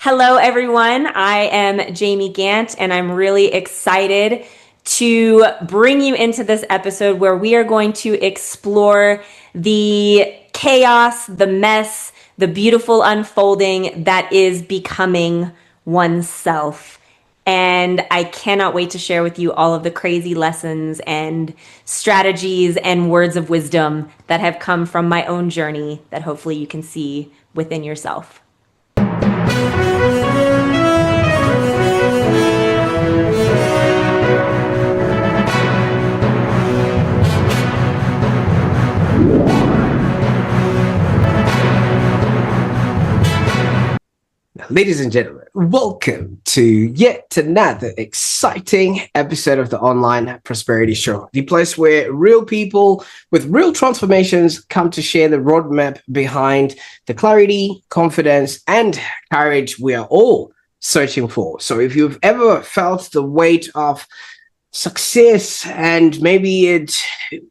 Hello, everyone. I am Jamie Gantt, and I'm really excited to bring you into this episode where we are going to explore the chaos, the mess, the beautiful unfolding that is becoming oneself. And I cannot wait to share with you all of the crazy lessons and strategies and words of wisdom that have come from my own journey that hopefully you can see within yourself. Ladies and gentlemen, welcome to yet another exciting episode of the Online Prosperity Show, the place where real people with real transformations come to share the roadmap behind the clarity, confidence, and courage we are all searching for. So if you've ever felt the weight of success and maybe it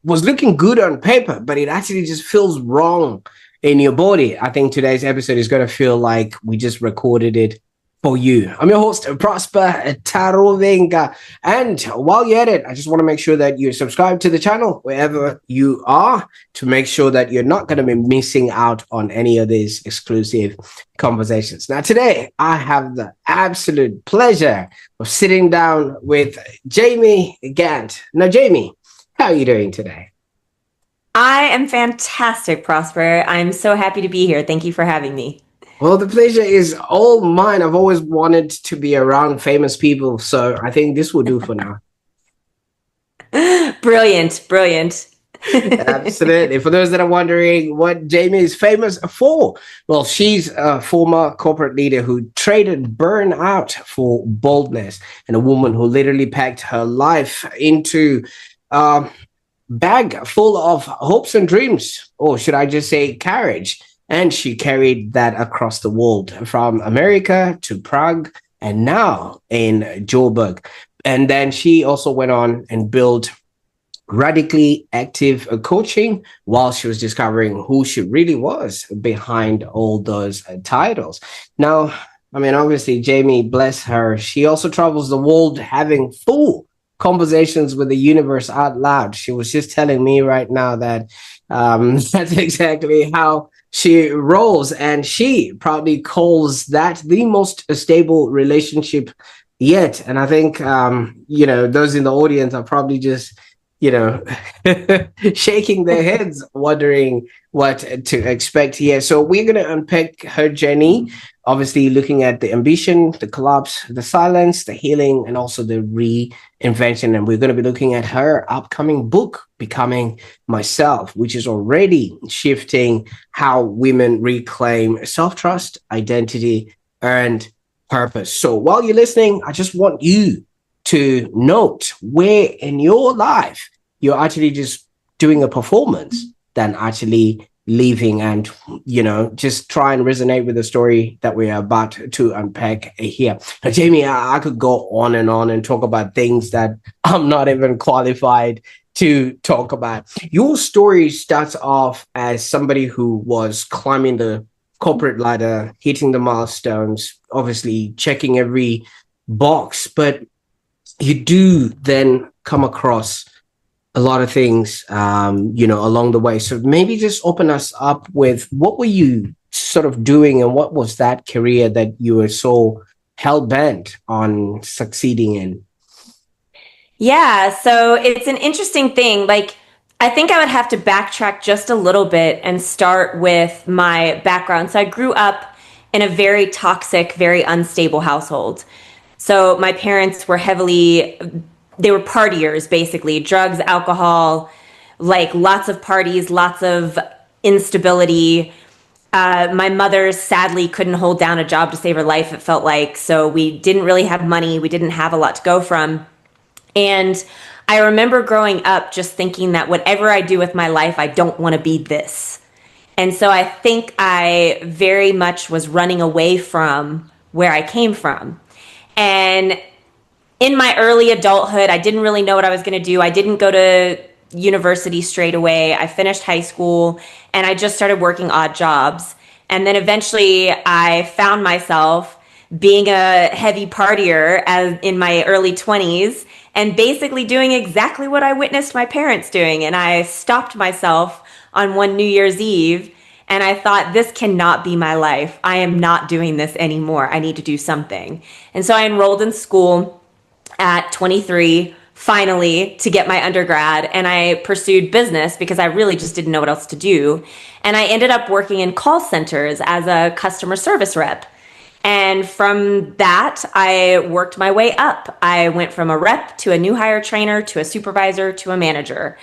was looking good on paper, but it actually just feels wrong in your body, I think today's episode is going to feel like we just recorded it for you. I'm your host, Prosper Taruvinga. And while you're at it, I just want to make sure that you subscribe to the channel wherever you are to make sure that you're not going to be missing out on any of these exclusive conversations. Now, today, I have the absolute pleasure of sitting down with Jamie Gantt. Now, Jamie, how are you doing today? I am fantastic, Prosper. I'm so happy to be here. Thank you for having me. Well, the pleasure is all mine. I've always wanted to be around famous people, so I think this will do for now. Brilliant, brilliant. Absolutely. For those that are wondering what Jamie is famous for, well, she's a former corporate leader who traded burnout for boldness, and a woman who literally packed her life into bag full of hopes and dreams, or should I just say courage. And she carried that across the world, from America to Prague and now in Joburg. And then she also went on and built radically active coaching while she was discovering who she really was behind all those titles. Now, I mean, obviously, Jamie, bless her, she also travels the world having full conversations with the universe out loud. She was just telling me right now that that's exactly how she rolls, and she proudly calls that the most stable relationship yet. And I think those in the audience are probably just shaking their heads, wondering what to expect here. So we're going to unpack her journey, obviously looking at the ambition, the collapse, the silence, the healing, and also the reinvention. And we're going to be looking at her upcoming book, Becoming Myself, which is already shifting how women reclaim self-trust, identity, and purpose. So while you're listening, I just want you to note where in your life you're actually just doing a performance than actually leaving, and just try and resonate with the story that we are about to unpack here. Now, Jamie, I could go on and talk about things that I'm not even qualified to talk about. Your story starts off as somebody who was climbing the corporate ladder, hitting the milestones, obviously checking every box, but you do then come across a lot of things, along the way. So maybe just open us up with what were you sort of doing, and what was that career that you were so hell-bent on succeeding in? Yeah, so it's an interesting thing. Like, I think I would have to backtrack just a little bit and start with my background. So I grew up in a very toxic, very unstable household. So my parents were they were partiers, basically, drugs, alcohol, like lots of parties, lots of instability. My mother sadly couldn't hold down a job to save her life, it felt like. So we didn't really have money. We didn't have a lot to go from. And I remember growing up just thinking that whatever I do with my life, I don't want to be this. And so I think I very much was running away from where I came from. And in my early adulthood, I didn't really know what I was going to do. I didn't go to university straight away. I finished high school and I just started working odd jobs. And then eventually I found myself being a heavy partier as in my early 20s and basically doing exactly what I witnessed my parents doing. And I stopped myself on one New Year's Eve and I thought, this cannot be my life. I am not doing this anymore. I need to do something. And so I enrolled in school at 23 finally to get my undergrad, and I pursued business because I really just didn't know what else to do. And I ended up working in call centers as a customer service rep. And from that, I worked my way up. I went from a rep to a new hire trainer to a supervisor to a manager.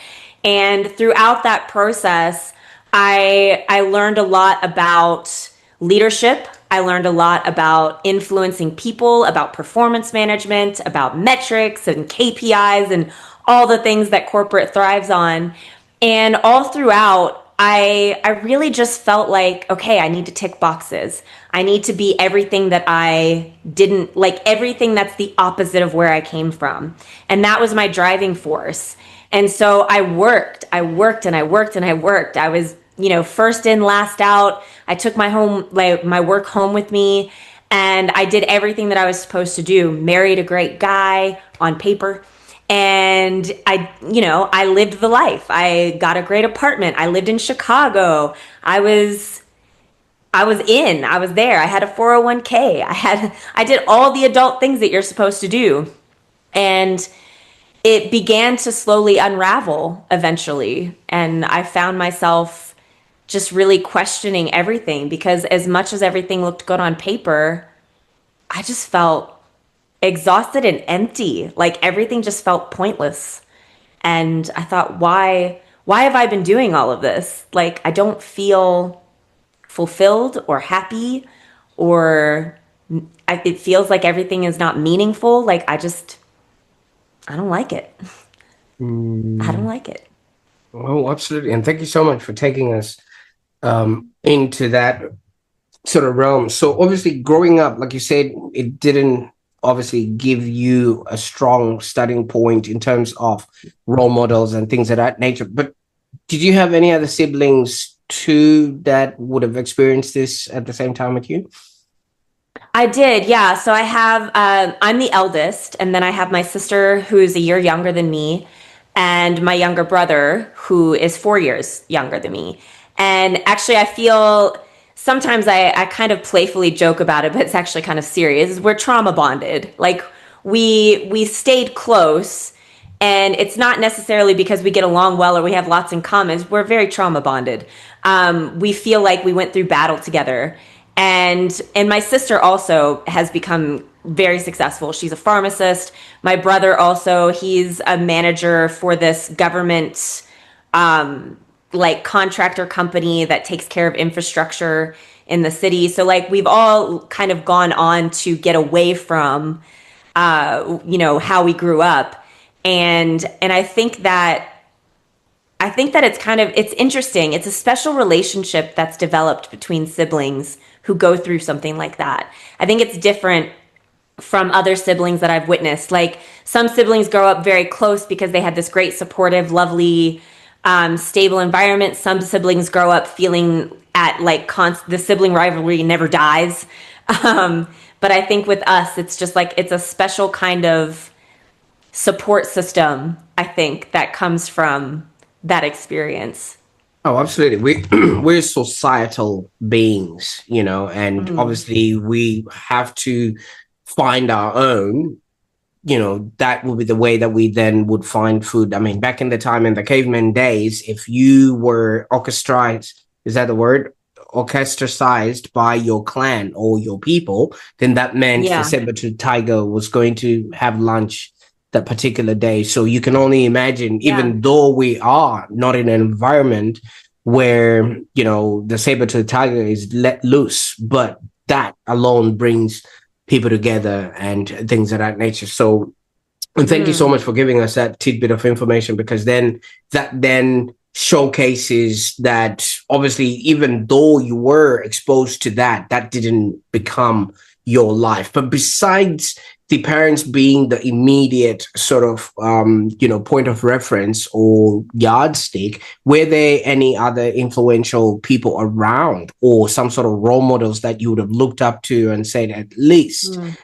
And throughout that process, I learned a lot about leadership. I learned a lot about influencing people, about performance management, about metrics and KPIs and all the things that corporate thrives on. And all throughout, I really just felt like, okay, I need to tick boxes. I need to be everything that I didn't like, everything that's the opposite of where I came from. And that was my driving force. And so I worked, and I worked, and I worked. I was, first in, last out. I took my work home with me, and I did everything that I was supposed to do. Married a great guy on paper. And I lived the life. I got a great apartment. I lived in Chicago. I was there. I had a 401k. I did all the adult things that you're supposed to do. And it began to slowly unravel eventually. And I found myself just really questioning everything because as much as everything looked good on paper, I just felt exhausted and empty. Like everything just felt pointless. And I thought, why have I been doing all of this? Like I don't feel fulfilled or happy or it feels like everything is not meaningful. Like I don't like it. I don't Mm, like it. oh, absolutely. And thank you so much for taking us into that sort of realm. So obviously growing up, like you said, it didn't obviously give you a strong starting point in terms of role models and things of that nature. But did you have any other siblings too that would have experienced this at the same time with you? I did, yeah. So I'm the eldest, and then I have my sister who's a year younger than me, and my younger brother who is 4 years younger than me. And actually, I feel sometimes I kind of playfully joke about it, but it's actually kind of serious. We're trauma bonded. Like we stayed close, and it's not necessarily because we get along well or we have lots in common. We're very trauma bonded. We feel like we went through battle together, and my sister also has become very successful. She's a pharmacist. My brother also, he's a manager for this government like contractor company that takes care of infrastructure in the city. So like we've all kind of gone on to get away from how we grew up. And I think that it's interesting. It's a special relationship that's developed between siblings who go through something like that. I think it's different from other siblings that I've witnessed. Like some siblings grow up very close because they had this great supportive, lovely, stable environment. Some siblings grow up feeling at like the sibling rivalry never dies. Um, but I think with us, it's just like it's a special kind of support system, I think, that comes from that experience. Oh, absolutely. We're societal beings, and Mm. obviously we have to find our own, that would be the way that we then would find food. I mean, back in the time in the caveman days, if you were orchestrated, is that the word? Orchestricized by your clan or your people, then that meant the Yeah. saber-tooth tiger was going to have lunch that particular day. So you can only imagine, Yeah. even though we are not in an environment where, the saber-tooth tiger is let loose, but that alone brings people together and things of that nature. So, and thank you so Mm. much for giving us that tidbit of information, because then showcases that obviously, even though you were exposed to that, that didn't become your life. But besides the parents being the immediate sort of point of reference or yardstick, were there any other influential people around or some sort of role models that you would have looked up to and said, at least Mm.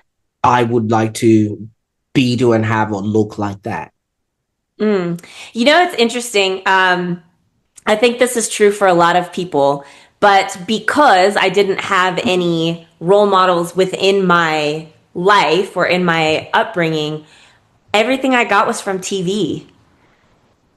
I would like to be, do, and have or look like that? Mm. It's interesting. I think this is true for a lot of people, but because I didn't have any role models within my life or in my upbringing, everything I got was from TV.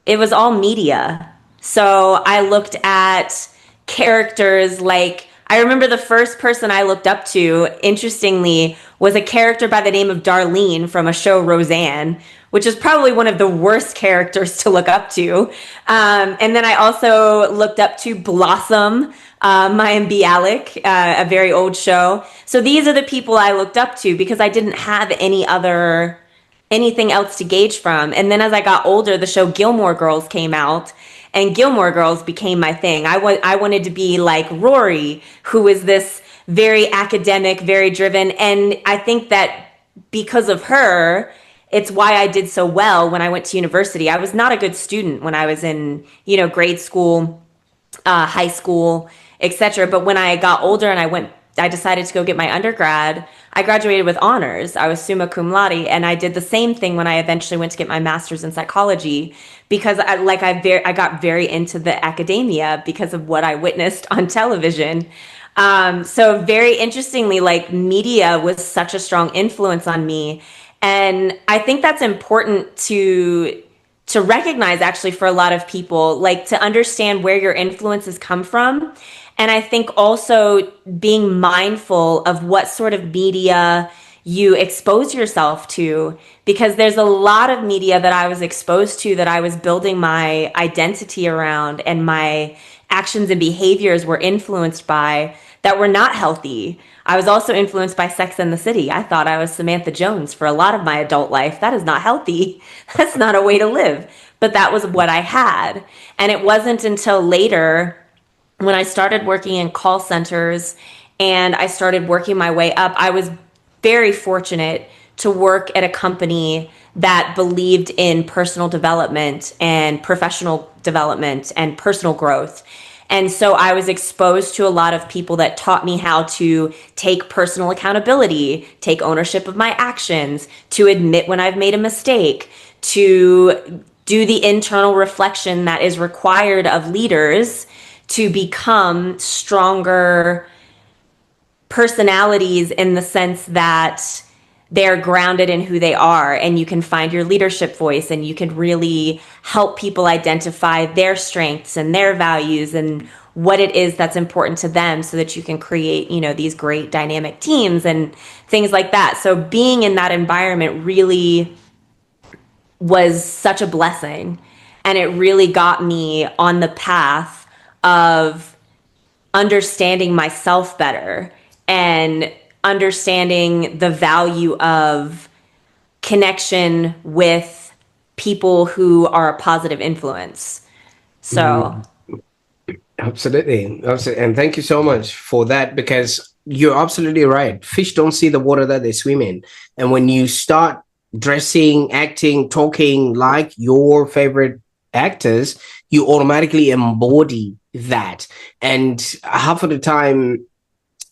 It was all media. So I looked at characters like, I remember the first person I looked up to, interestingly, was a character by the name of Darlene from a show Roseanne, which is probably one of the worst characters to look up to. And then I also looked up to Blossom, Maya Bialik, a very old show. So these are the people I looked up to because I didn't have anything else to gauge from. And then as I got older, the show Gilmore Girls came out, and Gilmore Girls became my thing. I wanted to be like Rory, who is this very academic, very driven. And I think that because of her, it's why I did so well when I went to university. I was not a good student when I was in, grade school, high school, etc. But when I got older and I decided to go get my undergrad. I graduated with honors. I was summa cum laude, and I did the same thing when I eventually went to get my master's in psychology because I got very into the academia because of what I witnessed on television. So very interestingly, like media was such a strong influence on me, and I think that's important to recognize actually for a lot of people, like to understand where your influences come from. And I think also being mindful of what sort of media you expose yourself to, because there's a lot of media that I was exposed to that I was building my identity around, and my actions and behaviors were influenced by that were not healthy. I was also influenced by Sex and the City. I thought I was Samantha Jones for a lot of my adult life. That is not healthy. That's not a way to live. But that was what I had. And it wasn't until later when I started working in call centers and I started working my way up, I was very fortunate to work at a company that believed in personal development and professional development and personal growth. And so I was exposed to a lot of people that taught me how to take personal accountability, take ownership of my actions, to admit when I've made a mistake, to do the internal reflection that is required of leaders to become stronger personalities in the sense that they're grounded in who they are, and you can find your leadership voice, and you can really help people identify their strengths and their values and what it is that's important to them so that you can create, these great dynamic teams and things like that. So being in that environment really was such a blessing, and it really got me on the path of understanding myself better and understanding the value of connection with people who are a positive influence. So, Mhm. Absolutely. Absolutely. And thank you so much for that, because you're absolutely right. Fish don't see the water that they swim in. And when you start dressing, acting, talking like your favorite actors, you automatically embody that. And half of the time,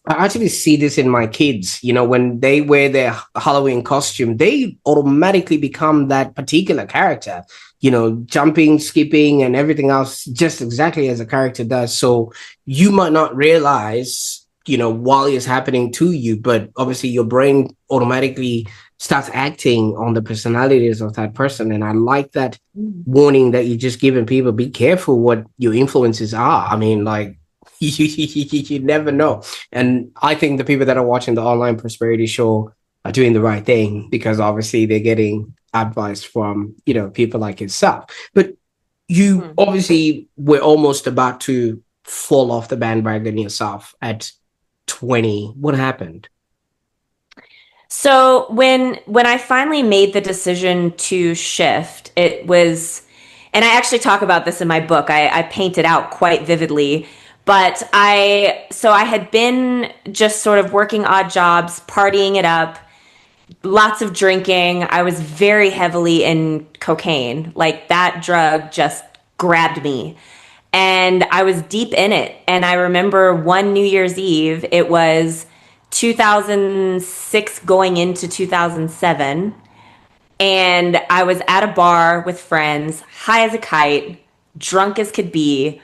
I actually see this in my kids. When they wear their Halloween costume, they automatically become that particular character, jumping, skipping, and everything else, just exactly as a character does. So you might not realize, while it's happening to you, but obviously your brain automatically starts acting on the personalities of that person. And I like that warning that you just given people: be careful what your influences are. I mean, like, you never know. And I think the people that are watching the online prosperity show are doing the right thing, because obviously they're getting advice from, people like yourself. But you obviously were almost about to fall off the bandwagon yourself at 20. What happened? so when I finally made the decision to shift, it was, and I actually talk about this in my book. I paint it out quite vividly. So I had been just sort of working odd jobs, partying it up, lots of drinking. I was very heavily in cocaine. Like that drug just grabbed me. And I was deep in it. And I remember one New Year's Eve, it was 2006 going into 2007. And I was at a bar with friends, high as a kite, drunk as could be.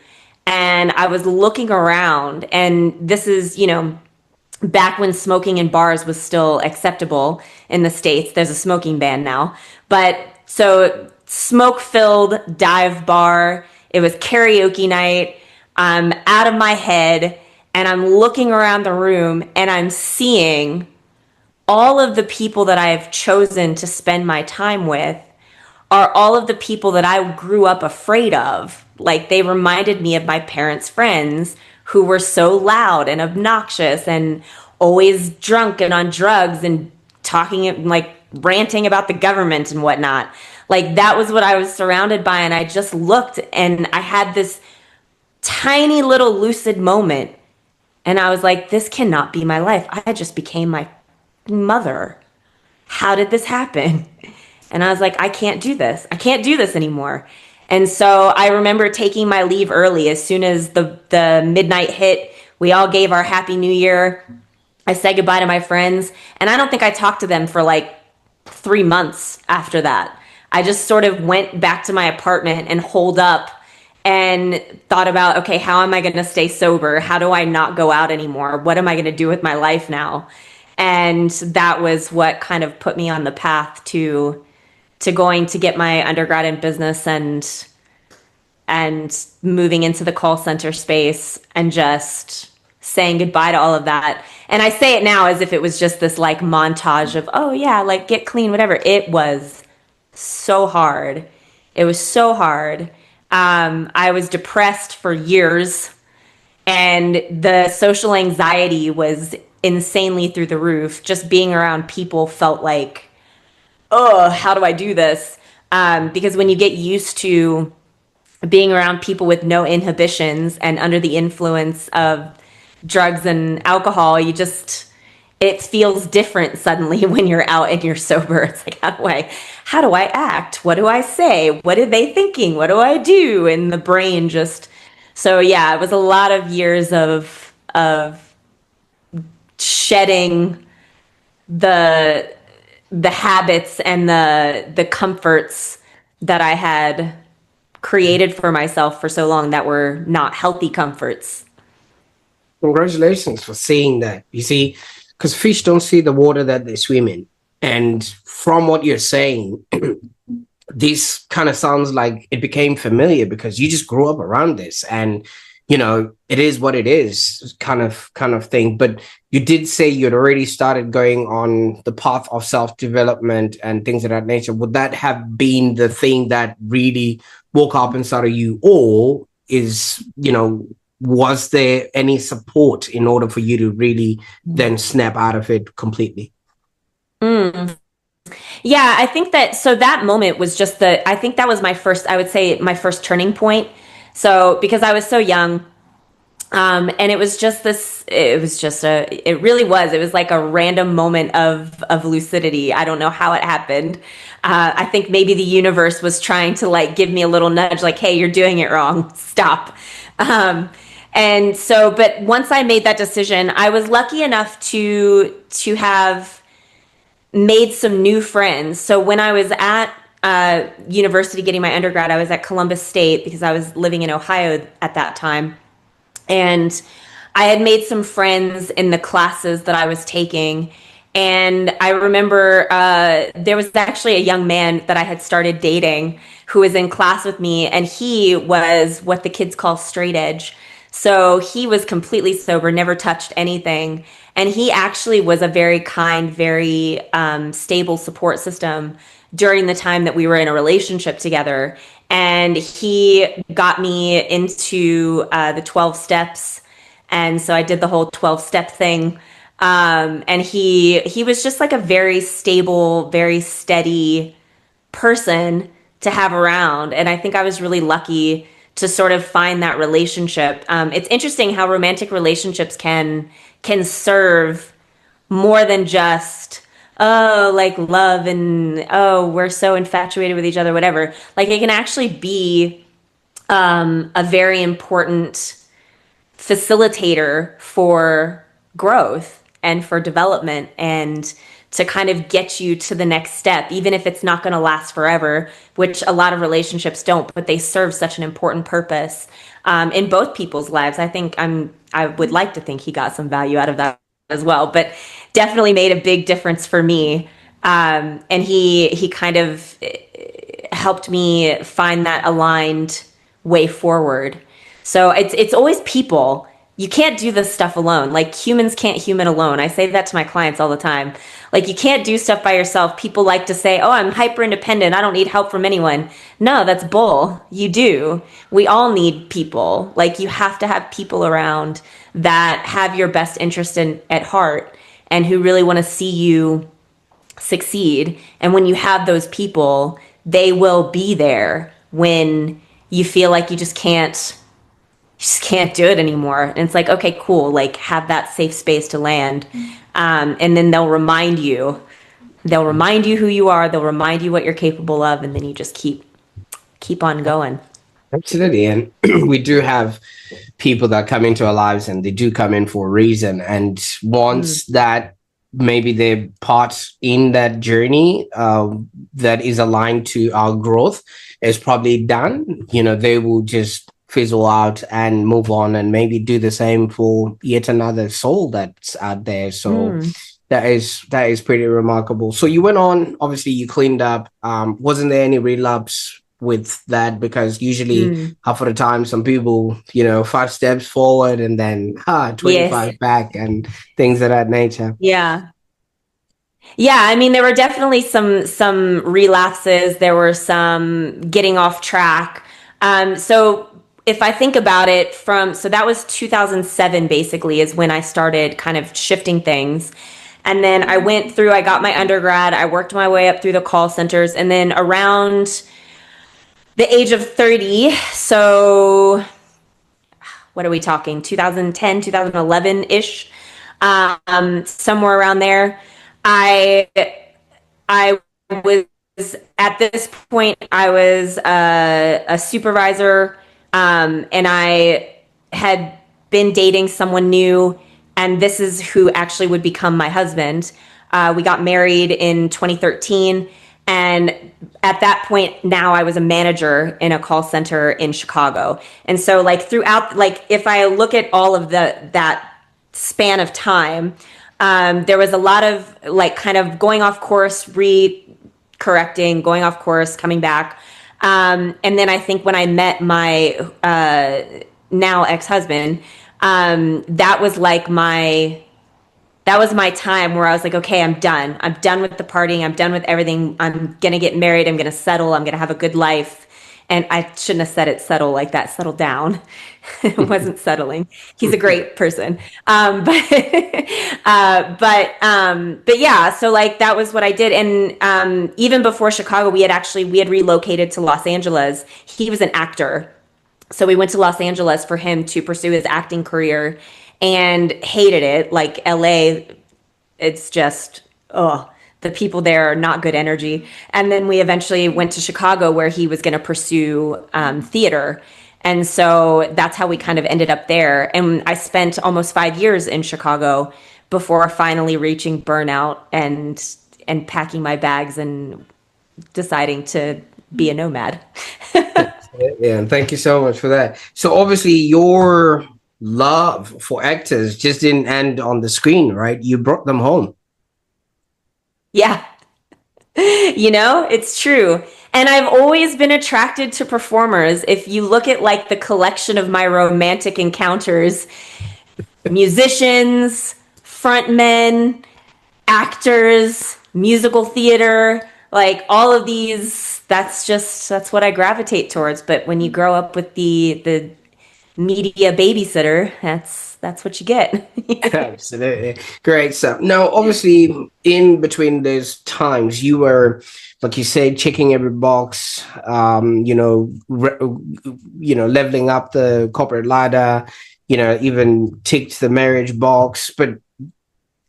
And I was looking around, and this is, back when smoking in bars was still acceptable in the States. There's a smoking ban now. But so, smoke filled dive bar. It was karaoke night. I'm out of my head, and I'm looking around the room, and I'm seeing all of the people that I've chosen to spend my time with are all of the people that I grew up afraid of. Like they reminded me of my parents' friends who were so loud and obnoxious and always drunk and on drugs and talking like ranting about the government and whatnot. Like that was what I was surrounded by. And I just looked and I had this tiny little lucid moment. And I was like, this cannot be my life. I just became my mother. How did this happen? And I was like, I can't do this. I can't do this anymore. And so I remember taking my leave early as soon as the midnight hit. We all gave our Happy New Year. I said goodbye to my friends. And I don't think I talked to them for like 3 months after that. I just sort of went back to my apartment and holed up and thought about, okay, how am I going to stay sober? How do I not go out anymore? What am I going to do with my life now? And that was what kind of put me on the path to going to get my undergrad in business and moving into the call center space and just saying goodbye to all of that. And I say it now as if it was just this like montage of, oh yeah, like get clean, whatever. It was so hard. It was so hard. I was depressed for years, and the social anxiety was insanely through the roof. Just being around people felt like, oh, how do I do this? Because when you get used to being around people with no inhibitions and under the influence of drugs and alcohol, it feels different suddenly when you're out and you're sober. It's like, how do I act? What do I say? What are they thinking? What do I do? And the brain just, so yeah, it was a lot of years of shedding the the habits and the comforts that I had created for myself for so long that were not healthy comforts. Congratulations for seeing that. You see, because fish don't see the water that they swim in. And from what you're saying, this kind of sounds like it became familiar because you just grew up around this, and it is what it is, kind of thing. But you did say you'd already started going on the path of self-development and things of that nature. Would that have been the thing that really woke up inside of you, or was there any support in order for you to really then snap out of it completely? Mm. Yeah, I think that so that moment was just I think that was my first, I would say my first turning point. So because I was so young, and it was just it really was, it was like a random moment of lucidity. I don't know how it happened. I think maybe the universe was trying to like give me a little nudge, like, hey, you're doing it wrong. Stop. And so, but once I made that decision, I was lucky enough to have made some new friends. So when I was at university getting my undergrad, I was at Columbus State because I was living in Ohio at that time. And I had made some friends in the classes that I was taking. And I remember there was actually a young man that I had started dating who was in class with me, and he was what the kids call straight edge. So he was completely sober, never touched anything. And he actually was a very kind, very stable support system during the time that we were in a relationship together. And he got me into the 12 steps. And so I did the whole 12-step thing. And he was just like a very stable, very steady person to have around. And I think I was really lucky to sort of find that relationship. It's interesting how romantic relationships can serve more than just like love and we're so infatuated with each other, whatever. Like it can actually be a very important facilitator for growth and for development and to kind of get you to the next step, even if it's not going to last forever, which a lot of relationships don't, but they serve such an important purpose in both people's lives. I would like to think he got some value out of that as well, but definitely made a big difference for me. And he kind of helped me find that aligned way forward. So it's always people. You can't do this stuff alone. Like humans can't human alone. I say that to my clients all the time. Like you can't do stuff by yourself. People like to say, "Oh, I'm hyper independent. I don't need help from anyone." No, that's bull. You do. We all need people. Like you have to have people around that have your best interest at heart and who really want to see you succeed. And when you have those people, they will be there when you feel like you just can't do it anymore. And it's like, okay, cool. Like have that safe space to land. And then they'll remind you who you are. They'll remind you what you're capable of. And then you just keep on going. Absolutely. And we do have people that come into our lives and they do come in for a reason. And once that maybe they're part in that journey that is aligned to our growth is probably done, they will just fizzle out and move on and maybe do the same for yet another soul that's out there. So that is pretty remarkable. So you went on, obviously you cleaned up. Wasn't there any relapse with that? Because usually half of the time some people, 5 steps forward and then Yes. 25 back and things of that nature. Yeah. Yeah, I mean there were definitely some relapses, there were some getting off track. So if I think about it so that was 2007 basically is when I started kind of shifting things. And then I got my undergrad, I worked my way up through the call centers, and then around the age of 30, so what are we talking? 2010, 2011-ish, somewhere around there. I I was at this point I was a supervisor, and I had been dating someone new, and this is who actually would become my husband. We got married in 2013, and at that point now I was a manager in a call center in Chicago. And so like throughout, like if I look at all of that span of time, there was a lot of like kind of going off course, correcting, going off course, coming back. And then I think when I met my now ex-husband, that was my time where I was like, okay, I'm done. I'm done with the partying. I'm done with everything. I'm going to get married. I'm going to settle. I'm going to have a good life. And I shouldn't have said it settle like that. Settle down. It wasn't settling. He's a great person. But yeah, so like that was what I did. And even before Chicago, we had relocated to Los Angeles. He was an actor. So we went to Los Angeles for him to pursue his acting career and hated it. Like LA, it's just, the people there are not good energy. And then we eventually went to Chicago where he was going to pursue theater. And so that's how we kind of ended up there. And I spent almost 5 years in Chicago before finally reaching burnout and packing my bags and deciding to be a nomad. Yeah, and thank you so much for that. So obviously your love for actors just didn't end on the screen, right? You brought them home. Yeah. It's true. And I've always been attracted to performers. If you look at like the collection of my romantic encounters, musicians, frontmen, actors, musical theater, like all of these, that's what I gravitate towards. But when you grow up with the media babysitter, that's what you get. Absolutely. Great stuff. Now, obviously, in between those times, you were, like you said, checking every box, leveling up the corporate ladder, even ticked the marriage box. But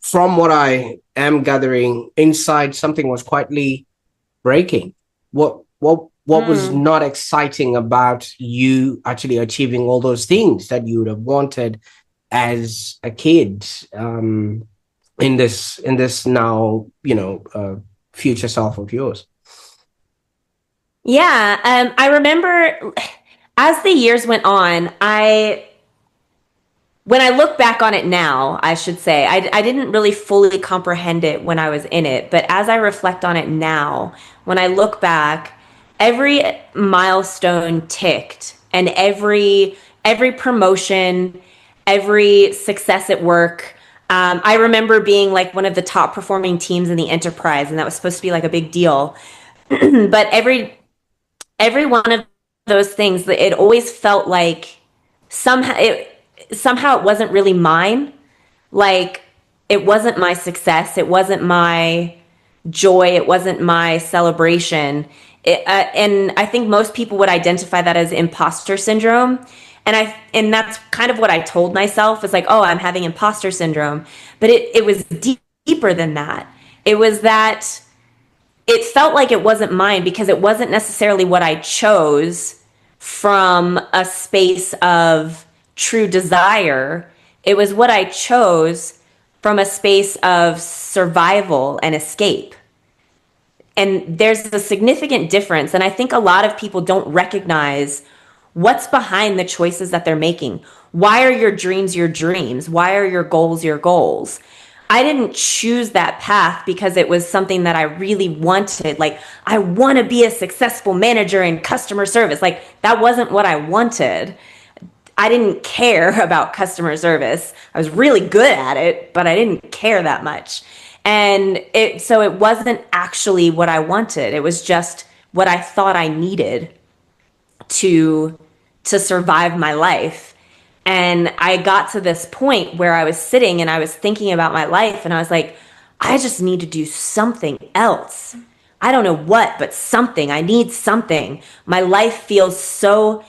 from what I am gathering, inside something was quietly breaking. What was Mm. not exciting about you actually achieving all those things that you would have wanted as a kid, in this now, future self of yours? Yeah, I remember as the years went on, when I look back on it now, I should say, I didn't really fully comprehend it when I was in it. But as I reflect on it now, when I look back, every milestone ticked and every promotion, every success at work. I remember being like one of the top performing teams in the enterprise, and that was supposed to be like a big deal. But every one of those things, it always felt like somehow it wasn't really mine. Like it wasn't my success, it wasn't my joy, it wasn't my celebration. And I think most people would identify that as imposter syndrome. And that's kind of what I told myself, is like, oh, I'm having imposter syndrome. But it was deeper than that. It was that it felt like it wasn't mine because it wasn't necessarily what I chose from a space of true desire. It was what I chose from a space of survival and escape. And there's a significant difference. And I think a lot of people don't recognize what's behind the choices that they're making. Why are your dreams your dreams? Why are your goals your goals? I didn't choose that path because it was something that I really wanted. Like, I want to be a successful manager in customer service. Like, that wasn't what I wanted. I didn't care about customer service. I was really good at it, but I didn't care that much. And so it wasn't actually what I wanted. It was just what I thought I needed to to survive my life. And I got to this point where I was sitting and I was thinking about my life and I was like, I just need to do something else. I don't know what, but something. I need something. My life feels so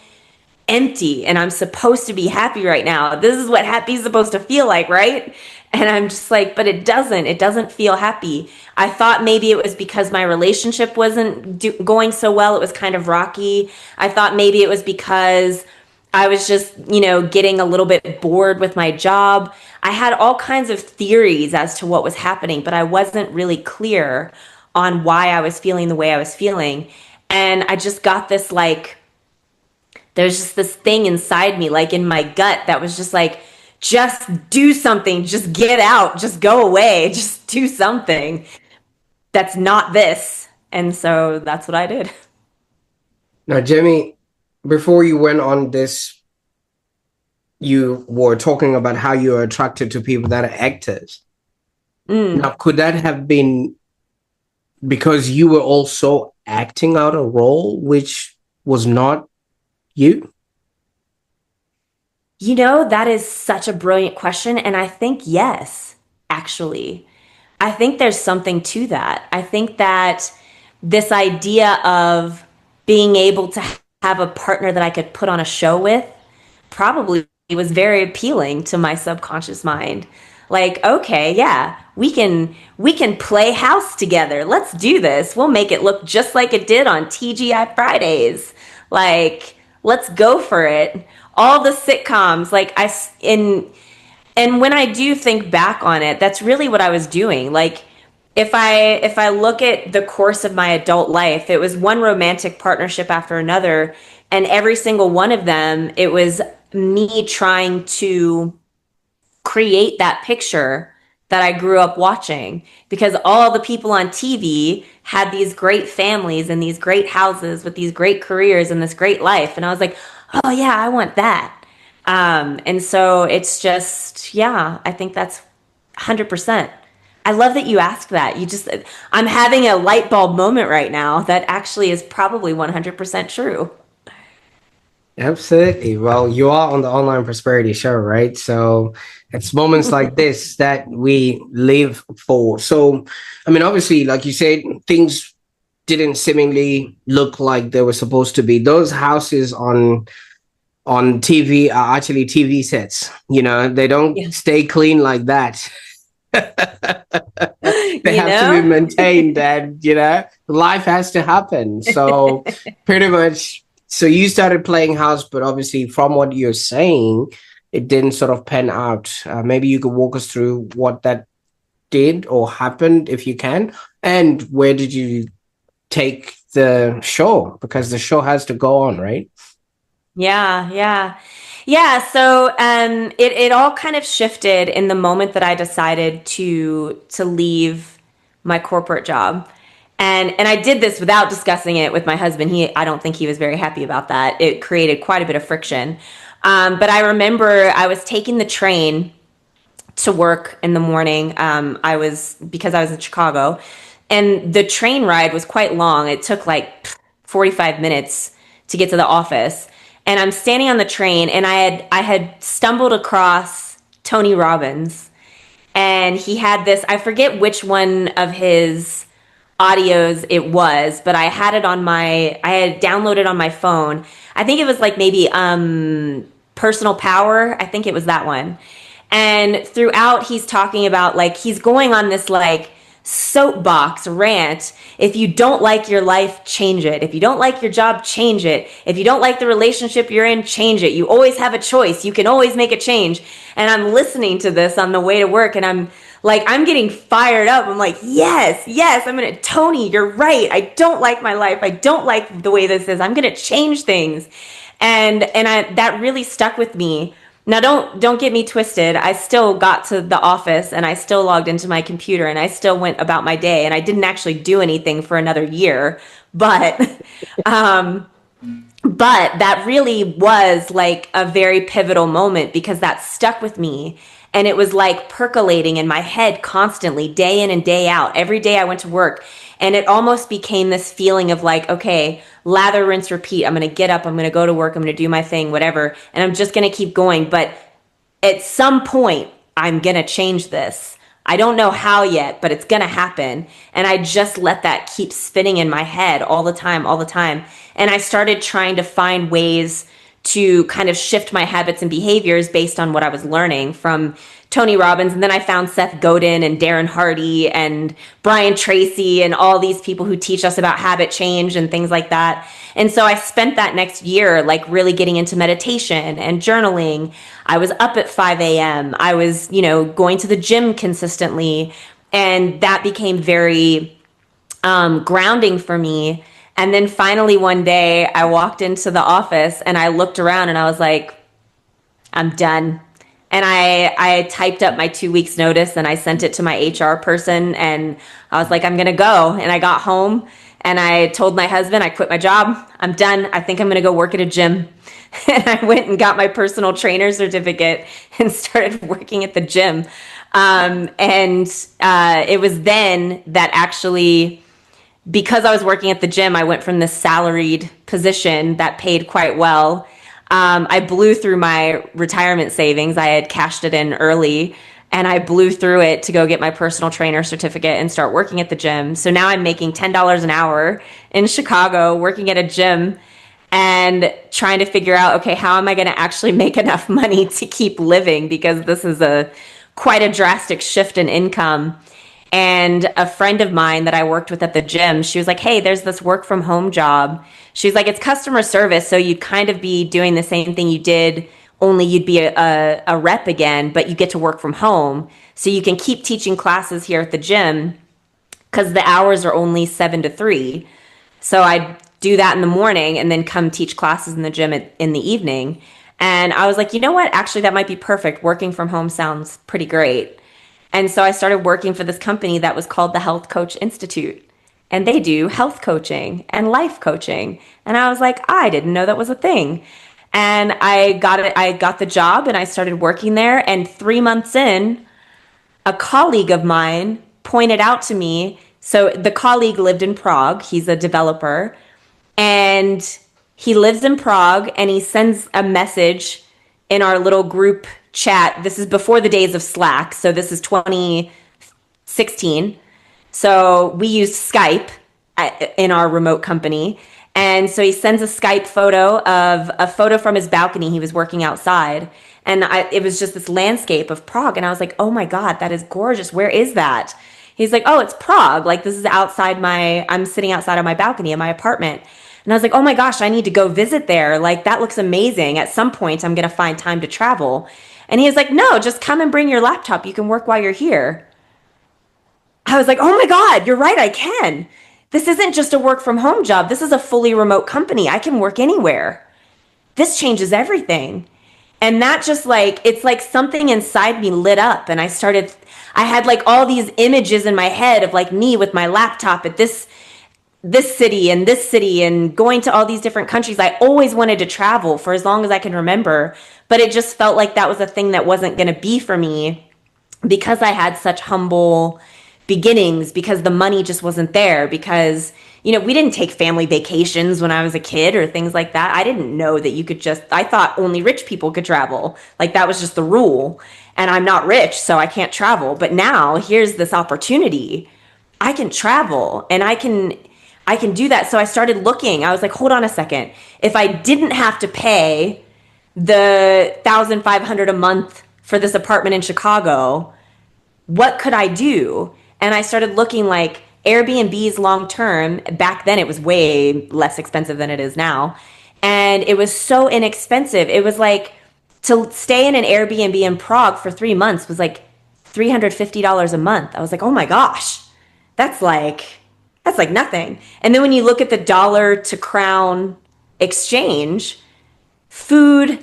empty and I'm supposed to be happy right now. This is what happy is supposed to feel like, right? And I'm just like, but it doesn't. It doesn't feel happy. I thought maybe it was because my relationship wasn't going so well. It was kind of rocky. I thought maybe it was because I was just, getting a little bit bored with my job. I had all kinds of theories as to what was happening, but I wasn't really clear on why I was feeling the way I was feeling. And I just got this like, there's just this thing inside me, like in my gut, that was just like, just do something, just get out, just go away, just do something that's not this. And so that's what I did. Now, Jamie, before you went on this, you were talking about how you are attracted to people that are actors. Mm. Now, could that have been because you were also acting out a role which was not you? That is such a brilliant question. And I think yes, actually. I think there's something to that. I think that this idea of being able to have a partner that I could put on a show with probably was very appealing to my subconscious mind. Like, okay, yeah, we can play house together. Let's do this. We'll make it look just like it did on TGI Fridays. Like, let's go for it. All the sitcoms, like I in and when I do think back on it, that's really what I was doing. Like if I look at the course of my adult life, it was one romantic partnership after another, and every single one of them, it was me trying to create that picture that I grew up watching, because all the people on TV had these great families and these great houses with these great careers and this great life. And I was like, oh, yeah, I want that. And so it's just, yeah, I think that's 100%. I love that you asked that. I'm having a light bulb moment right now that actually is probably 100% true. Absolutely. Well, you are on the online prosperity show, right? So it's moments like this that we live for. So, I mean, obviously, like you said, things didn't seemingly look like they were supposed to be. Those houses on TV are actually TV sets. You know, they don't Yeah. stay clean like that. They You have to be know? maintained, and life has to happen. So pretty much, so you started playing house, but obviously from what you're saying, it didn't sort of pan out. Maybe you could walk us through what that did or happened, if you can, and where did you take the show, because the show has to go on, right? Yeah, yeah. Yeah, so it all kind of shifted in the moment that I decided to leave my corporate job. And I did this without discussing it with my husband. I don't think he was very happy about that. It created quite a bit of friction. But I remember I was taking the train to work in the morning. Because I was in Chicago, and the train ride was quite long. It took like 45 minutes to get to the office. And I'm standing on the train, and I had stumbled across Tony Robbins, and he had this, I forget which one of his audios it was, but I had downloaded on my phone. I think it was like maybe Personal Power. I think it was that one. And throughout he's talking about, like, he's going on this like soapbox rant. If you don't like your life, change it. If you don't like your job, change it. If you don't like the relationship you're in, change it. You always have a choice. You can always make a change. And I'm listening to this on the way to work, and I'm getting fired up. I'm like, yes, yes, Tony, you're right. I don't like my life. I don't like the way this is. I'm going to change things. That really stuck with me. Now don't get me twisted. I still got to the office, and I still logged into my computer, and I still went about my day, and I didn't actually do anything for another year. But but that really was like a very pivotal moment, because that stuck with me, and it was like percolating in my head constantly, day in and day out. Every day I went to work, and it almost became this feeling of like, okay, lather, rinse, repeat. I'm going to get up, I'm going to go to work, I'm going to do my thing, whatever, and I'm just going to keep going. But at some point, I'm going to change this. I don't know how yet, but it's going to happen. And I just let that keep spinning in my head all the time, all the time. And I started trying to find ways to kind of shift my habits and behaviors based on what I was learning from Tony Robbins. And then I found Seth Godin and Darren Hardy and Brian Tracy and all these people who teach us about habit change and things like that. And so I spent that next year like really getting into meditation and journaling. I was up at 5 a.m. I was, going to the gym consistently. And that became very grounding for me. And then finally one day I walked into the office, and I looked around, and I was like, I'm done. And I typed up my 2 weeks notice, and I sent it to my HR person, and I was like, I'm going to go. And I got home, and I told my husband, I quit my job. I'm done. I think I'm going to go work at a gym. And I went and got my personal trainer certificate and started working at the gym. It was then that actually, because I was working at the gym, I went from this salaried position that paid quite well. I blew through my retirement savings. I had cashed it in early, and I blew through it to go get my personal trainer certificate and start working at the gym. So now I'm making $10 an hour in Chicago working at a gym, and trying to figure out, okay, how am I going to actually make enough money to keep living? Because this is quite a drastic shift in income. And a friend of mine that I worked with at the gym, she was like, hey, there's this work from home job. She's like, it's customer service. So you'd kind of be doing the same thing you did, only you'd be a rep again, but you get to work from home. So you can keep teaching classes here at the gym, because the hours are only 7 to 3. So I do that in the morning, and then come teach classes in the gym in the evening. And I was like, you know what? Actually, that might be perfect. Working from home sounds pretty great. And so I started working for this company that was called the Health Coach Institute. And they do health coaching and life coaching. And I was like, I didn't know that was a thing. And I got it. I got the job, and I started working there. And 3 months in, a colleague of mine pointed out to me. So the colleague lived in Prague. He's a developer. And He lives in Prague and he sends a message in our little group chat. This is before the days of Slack. So this is 2016. So we used Skype in our remote company. And so he sends a Skype photo of a photo from his balcony. He was working outside. And it was just this landscape of Prague. And I was like, oh my God, that is gorgeous. Where is that? He's like, oh, it's Prague. Like, this is I'm sitting outside on my balcony in my apartment. And I was like, oh my gosh, I need to go visit there. Like, that looks amazing. At some point, I'm going to find time to travel. And he was like, no, just come and bring your laptop. You can work while you're here. I was like, oh my God, you're right, I can. This isn't just a work from home job. This is a fully remote company. I can work anywhere. This changes everything. And that just like, it's like something inside me lit up. And I had like all these images in my head of like me with my laptop at this city and going to all these different countries. I always wanted to travel for as long as I can remember, but it just felt like that was a thing that wasn't going to be for me because I had such humble beginnings, because the money just wasn't there, because we didn't take family vacations when I was a kid or things like that. I didn't know that I thought only rich people could travel. Like, that was just the rule. And I'm not rich, so I can't travel. But now here's this opportunity. I can travel and I can do that. So I started looking. I was like, hold on a second. If I didn't have to pay the 1,500 a month for this apartment in Chicago, what could I do? And I started looking like Airbnbs long term. Back then it was way less expensive than it is now. And it was so inexpensive. It was like to stay in an Airbnb in Prague for 3 months was like $350 a month. I was like, oh my gosh, that's like nothing. And then when you look at the dollar to crown exchange, food,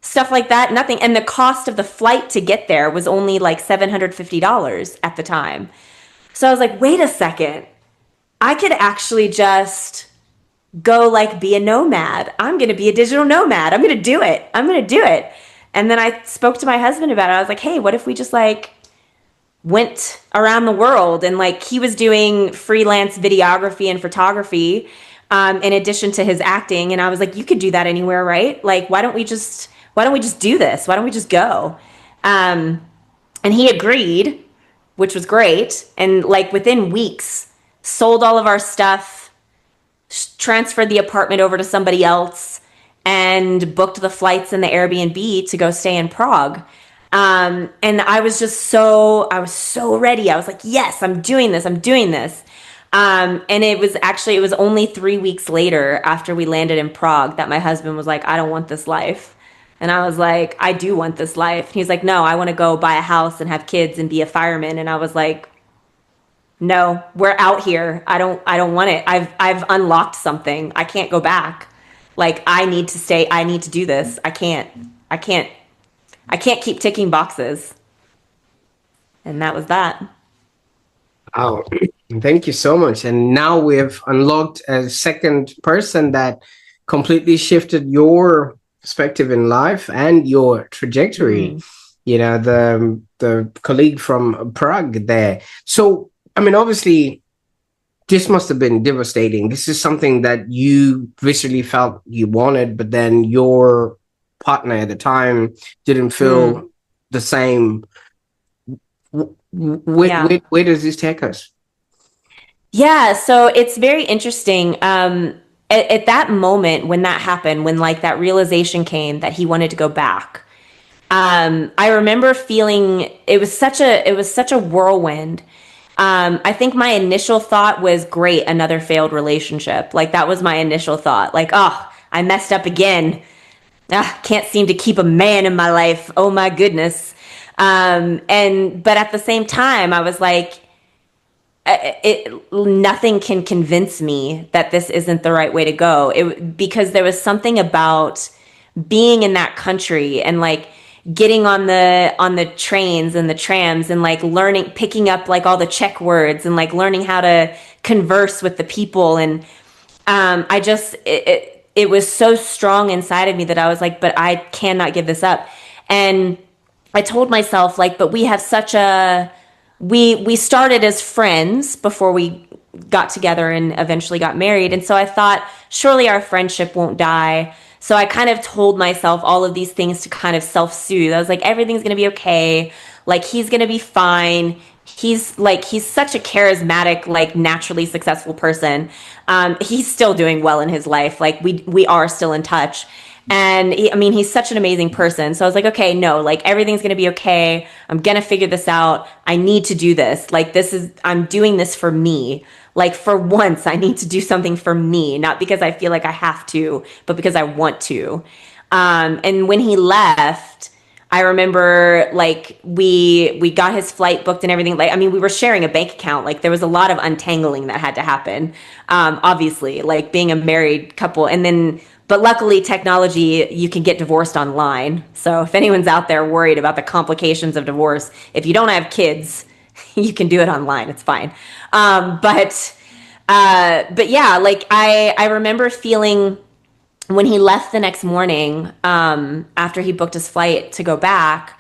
stuff like that, nothing. And the cost of the flight to get there was only like $750 at the time. So I was like, wait a second. I could actually just go like be a nomad. I'm going to be a digital nomad. I'm going to do it. I'm going to do it. And then I spoke to my husband about it. I was like, hey, what if we just like went around the world? And like, he was doing freelance videography and photography in addition to his acting. And I was like, you could do that anywhere, right? Like, why don't we just do this? Why don't we just go? And he agreed, which was great. And like within weeks, sold all of our stuff, transferred the apartment over to somebody else, and booked the flights and the Airbnb to go stay in Prague. And I was so ready. I was like, yes, I'm doing this. I'm doing this. And it was only 3 weeks later after we landed in Prague that my husband was like, I don't want this life. And I was like, I do want this life. And he's like, no, I want to go buy a house and have kids and be a fireman. And I was like, no, we're out here. I don't want it. I've unlocked something. I can't go back. Like, I need to stay. I need to do this. I can't keep ticking boxes. And that was that. Oh, thank you so much. And now we've unlocked a second person that completely shifted your perspective in life and your trajectory. Mm. The colleague from Prague there. So, I mean, obviously, this must have been devastating. This is something that you viscerally felt you wanted, but then your partner at the time didn't feel the same. Where does this take us? Yeah, so it's very interesting. At that moment when that happened, when like that realization came that he wanted to go back, I remember feeling it was such a whirlwind. I think my initial thought was, great, another failed relationship. Like, that was my initial thought. Like, oh, I messed up again. Can't seem to keep a man in my life. Oh my goodness. But at the same time, I was like, nothing can convince me that this isn't the right way to go. Because there was something about being in that country and like getting on the trains and the trams and like picking up like all the Czech words and like learning how to converse with the people. And it was so strong inside of me that I was like, but I cannot give this up. And I told myself, like, but we have we started as friends before we got together and eventually got married. And so I thought, surely our friendship won't die. So I kind of told myself all of these things to kind of self-soothe. I was like, everything's going to be okay. Like, he's going to be fine. He's such a charismatic, like, naturally successful person. He's still doing well in his life. Like, we are still in touch. And I mean, he's such an amazing person. So I was like, okay, no, like, everything's going to be okay. I'm going to figure this out. I need to do this. Like, I'm doing this for me. Like, for once, I need to do something for me, not because I feel like I have to, but because I want to. And when he left, I remember, like, we got his flight booked and everything. Like, I mean, we were sharing a bank account. Like, there was a lot of untangling that had to happen. Obviously, like, being a married couple, and then, but luckily, technology, you can get divorced online. So if anyone's out there worried about the complications of divorce, if you don't have kids, you can do it online. It's fine. But yeah, like, I remember feeling when he left the next morning, after he booked his flight to go back,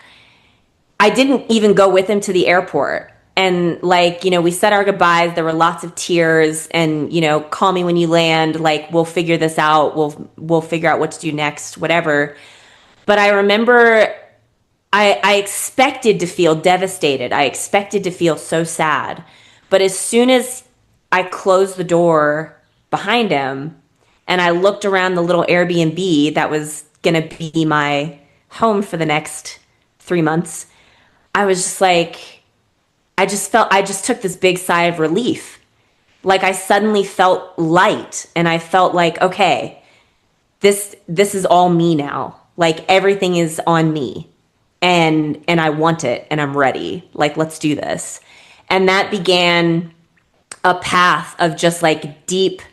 I didn't even go with him to the airport. And, like, we said our goodbyes. There were lots of tears, and, call me when you land. Like, we'll figure this out. We'll figure out what to do next, whatever. But I remember I expected to feel devastated. I expected to feel so sad. But as soon as I closed the door behind him and I looked around the little Airbnb that was going to be my home for the next 3 months, I was just like, I just took this big sigh of relief. Like, I suddenly felt light, and I felt like, okay, this is all me now. Like, everything is on me, and I want it, and I'm ready. Like, let's do this. And that began a path of just, like, deep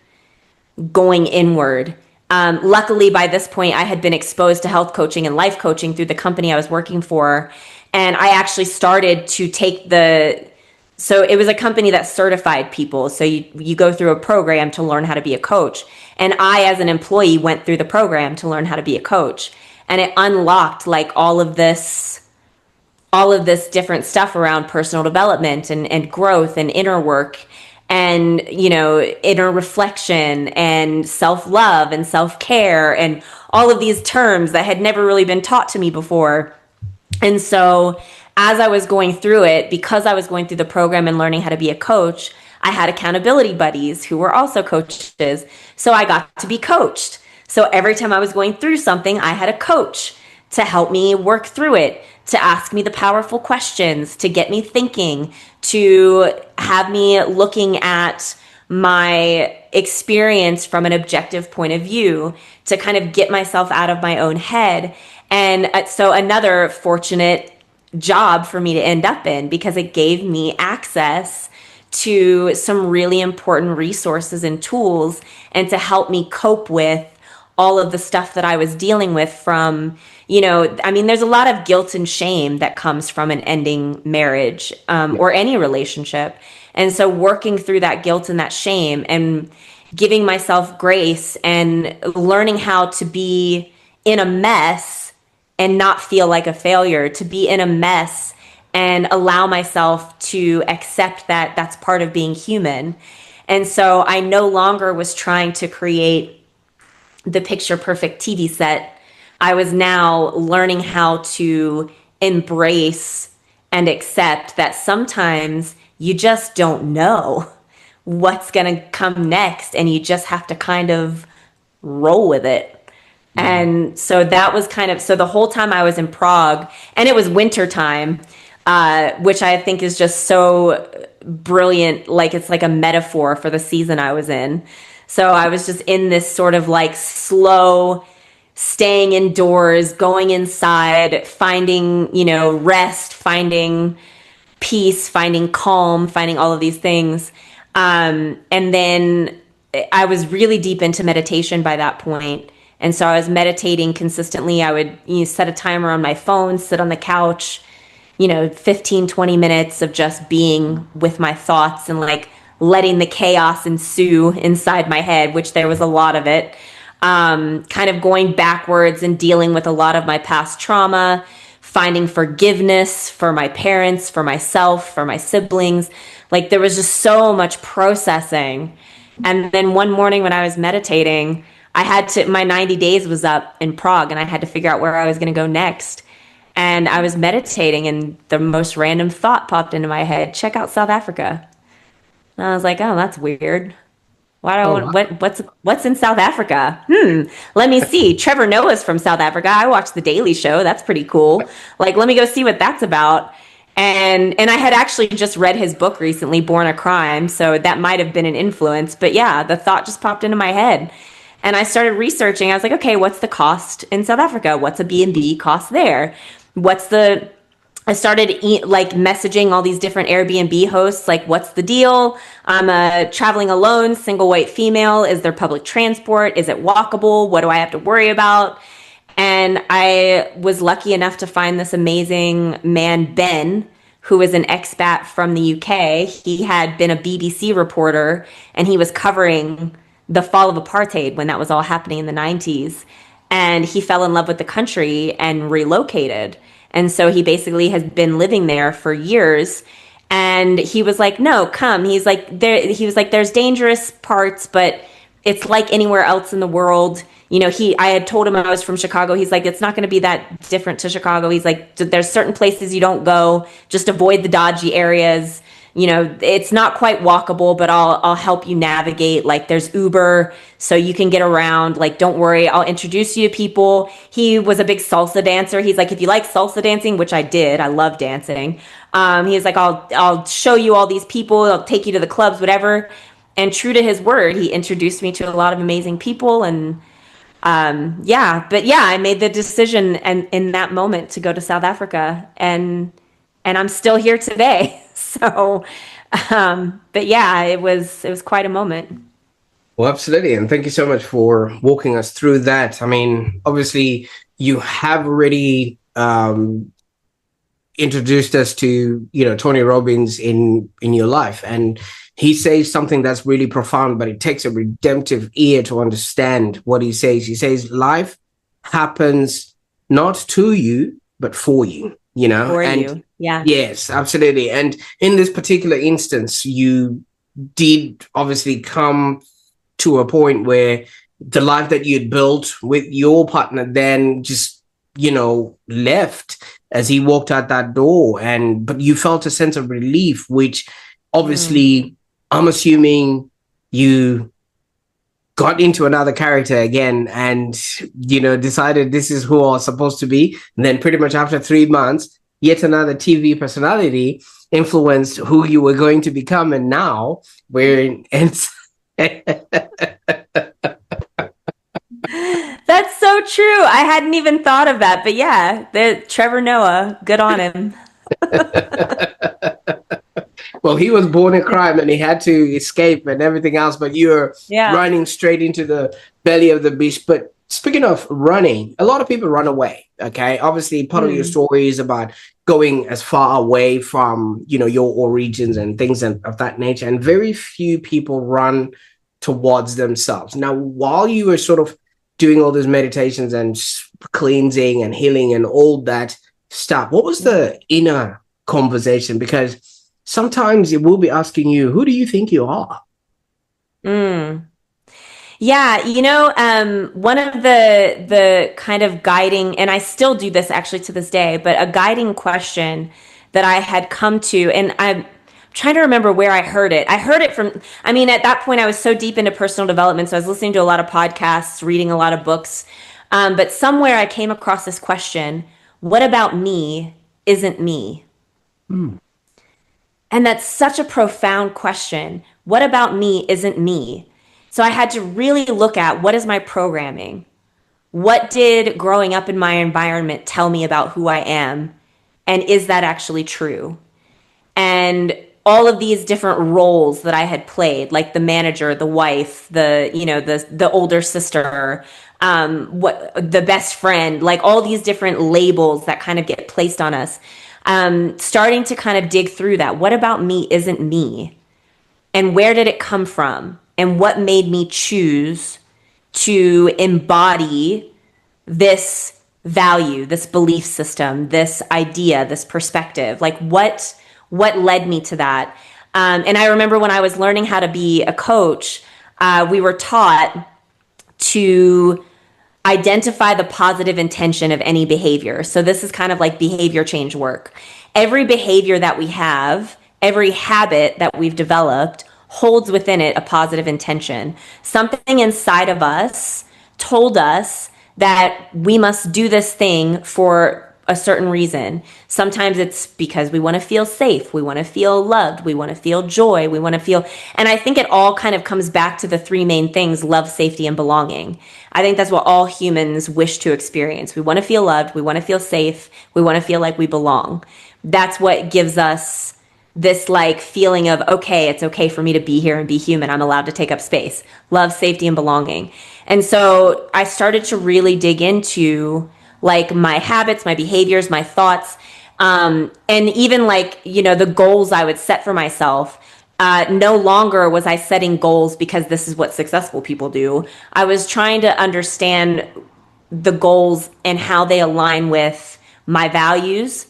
going inward. Luckily, by this point, I had been exposed to health coaching and life coaching through the company I was working for. And I actually started to take so it was a company that certified people. So you go through a program to learn how to be a coach. And I, as an employee, went through the program to learn how to be a coach. And it unlocked, like, all of this different stuff around personal development and growth and inner work and, inner reflection and self-love and self-care and all of these terms that had never really been taught to me before. And so as I was going through it, because I was going through the program and learning how to be a coach, I had accountability buddies who were also coaches. So I got to be coached. So every time I was going through something, I had a coach to help me work through it, to ask me the powerful questions, to get me thinking, to have me looking at my experience from an objective point of view, to kind of get myself out of my own head. And so another fortunate job for me to end up in, because it gave me access to some really important resources and tools, and to help me cope with all of the stuff that I was dealing with from, I mean, there's a lot of guilt and shame that comes from an ending marriage, or any relationship. And so working through that guilt and that shame and giving myself grace and learning how to be in a mess and not feel like a failure, to be in a mess and allow myself to accept that that's part of being human. And so I no longer was trying to create the picture perfect TV set. I was now learning how to embrace and accept that sometimes you just don't know what's going to come next, and you just have to kind of roll with it. And so that was so the whole time I was in Prague, and it was winter time, which I think is just so brilliant. Like, it's like a metaphor for the season I was in. So I was just in this sort of, like, slow staying indoors, going inside, finding, rest, finding peace, finding calm, finding all of these things. And then I was really deep into meditation by that point. And so I was meditating consistently. I would set a timer on my phone, sit on the couch, 15, 20 minutes of just being with my thoughts and, like, letting the chaos ensue inside my head, which there was a lot of it. Kind of going backwards and dealing with a lot of my past trauma, finding forgiveness for my parents, for myself, for my siblings. Like there was just so much processing. And then one morning when I was meditating, my 90 days was up in Prague and I had to figure out where I was going to go next. And I was meditating and the most random thought popped into my head, check out South Africa. And I was like, oh, that's weird. Why do I Oh, want, wow. what's in South Africa? Let me see. Trevor Noah's from South Africa. I watched The Daily Show. That's pretty cool. Like, let me go see what that's about. And I had actually just read his book recently, Born a Crime, so that might have been an influence. But yeah, the thought just popped into my head. And I started researching. I was like, okay, what's the cost in South Africa? What's a B&B cost there? What's the I started like messaging all these different Airbnb hosts, like, what's the deal? I'm traveling alone, single white female. Is there public transport? Is it walkable? What do I have to worry about? And I was lucky enough to find this amazing man, Ben, who was an expat from the UK. He had been a BBC reporter and he was covering the fall of apartheid when that was all happening in the 90s. And he fell in love with the country and relocated. And so he basically has been living there for years. And he was like, no, come. He was like, there's dangerous parts, but it's like anywhere else in the world. I had told him I was from Chicago. He's like, it's not going to be that different to Chicago. He's like, there's certain places you don't go, just avoid the dodgy areas. It's not quite walkable, but I'll help you navigate. Like there's Uber, so you can get around. Like, don't worry, I'll introduce you to people. He was a big salsa dancer. He's like, if you like salsa dancing, which I did, I love dancing. He was like, I'll show you all these people. I'll take you to the clubs, whatever. And true to his word, he introduced me to a lot of amazing people. And yeah, but yeah, I made the decision and in that moment to go to South Africa, and I'm still here today. So, but yeah, it was quite a moment. Well, absolutely. And thank you so much for walking us through that. I mean, obviously, you have already introduced us to, Tony Robbins in your life. And he says something that's really profound, but it takes a redemptive ear to understand what he says. He says, life happens not to you, but for you, For and you. Yeah. yes, absolutely. And in this particular instance, you did obviously come to a point where the life that you'd built with your partner then just, left as he walked out that door. But you felt a sense of relief, which Mm. obviously I'm assuming you got into another character again and, decided this is who I was supposed to be. And then pretty much after 3 months, yet another TV personality influenced who you were going to become. And now we're in, and That's so true. I hadn't even thought of that, but yeah, Trevor Noah, good on him. well, he was born in crime and he had to escape and everything else, but you're Yeah. running straight into the belly of the beast. But speaking of running, a lot of people run away. Okay. Obviously, part of your Mm. story is about going as far away from, your origins and things of that nature. And very few people run towards themselves. Now, while you were sort of doing all those meditations and cleansing and healing and all that stuff, what was the inner conversation? Because sometimes it will be asking you, who do you think you are? Mm. Yeah, one of the kind of guiding, and I still do this actually to this day, but a guiding question that I had come to, and I'm trying to remember where I heard it. I heard it from, I mean, at that point I was so deep into personal development, so I was listening to a lot of podcasts, reading a lot of books, but somewhere I came across this question: what about me isn't me? Hmm. And that's such a profound question. What about me isn't me? So I had to really look at, what is my programming? What did growing up in my environment tell me about who I am? And is that actually true? And all of these different roles that I had played, like the manager, the wife, the older sister, what the best friend, like all these different labels that kind of get placed on us. Starting to kind of dig through that. What about me isn't me? And where did it come from? And what made me choose to embody this value, this belief system, this idea, this perspective? Like what led me to that? And I remember when I was learning how to be a coach, we were taught to identify the positive intention of any behavior. So this is kind of like behavior change work. Every behavior that we have, every habit that we've developed holds within it a positive intention. Something inside of us told us that we must do this thing for a certain reason. Sometimes it's because we want to feel safe, we want to feel loved, we want to feel joy, we want to feel, and I think it all kind of comes back to the three main things: love, safety, and belonging. I think that's what all humans wish to experience. We want to feel loved, we want to feel safe, we want to feel like we belong. That's what gives us this like feeling of, okay, it's okay for me to be here and be human. I'm allowed to take up space. Love, safety, and belonging. And so I started to really dig into like my habits, my behaviors, my thoughts, and even like, you know, the goals I would set for myself. No longer was I setting goals because this is what successful people do. I was trying to understand the goals and how they align with my values,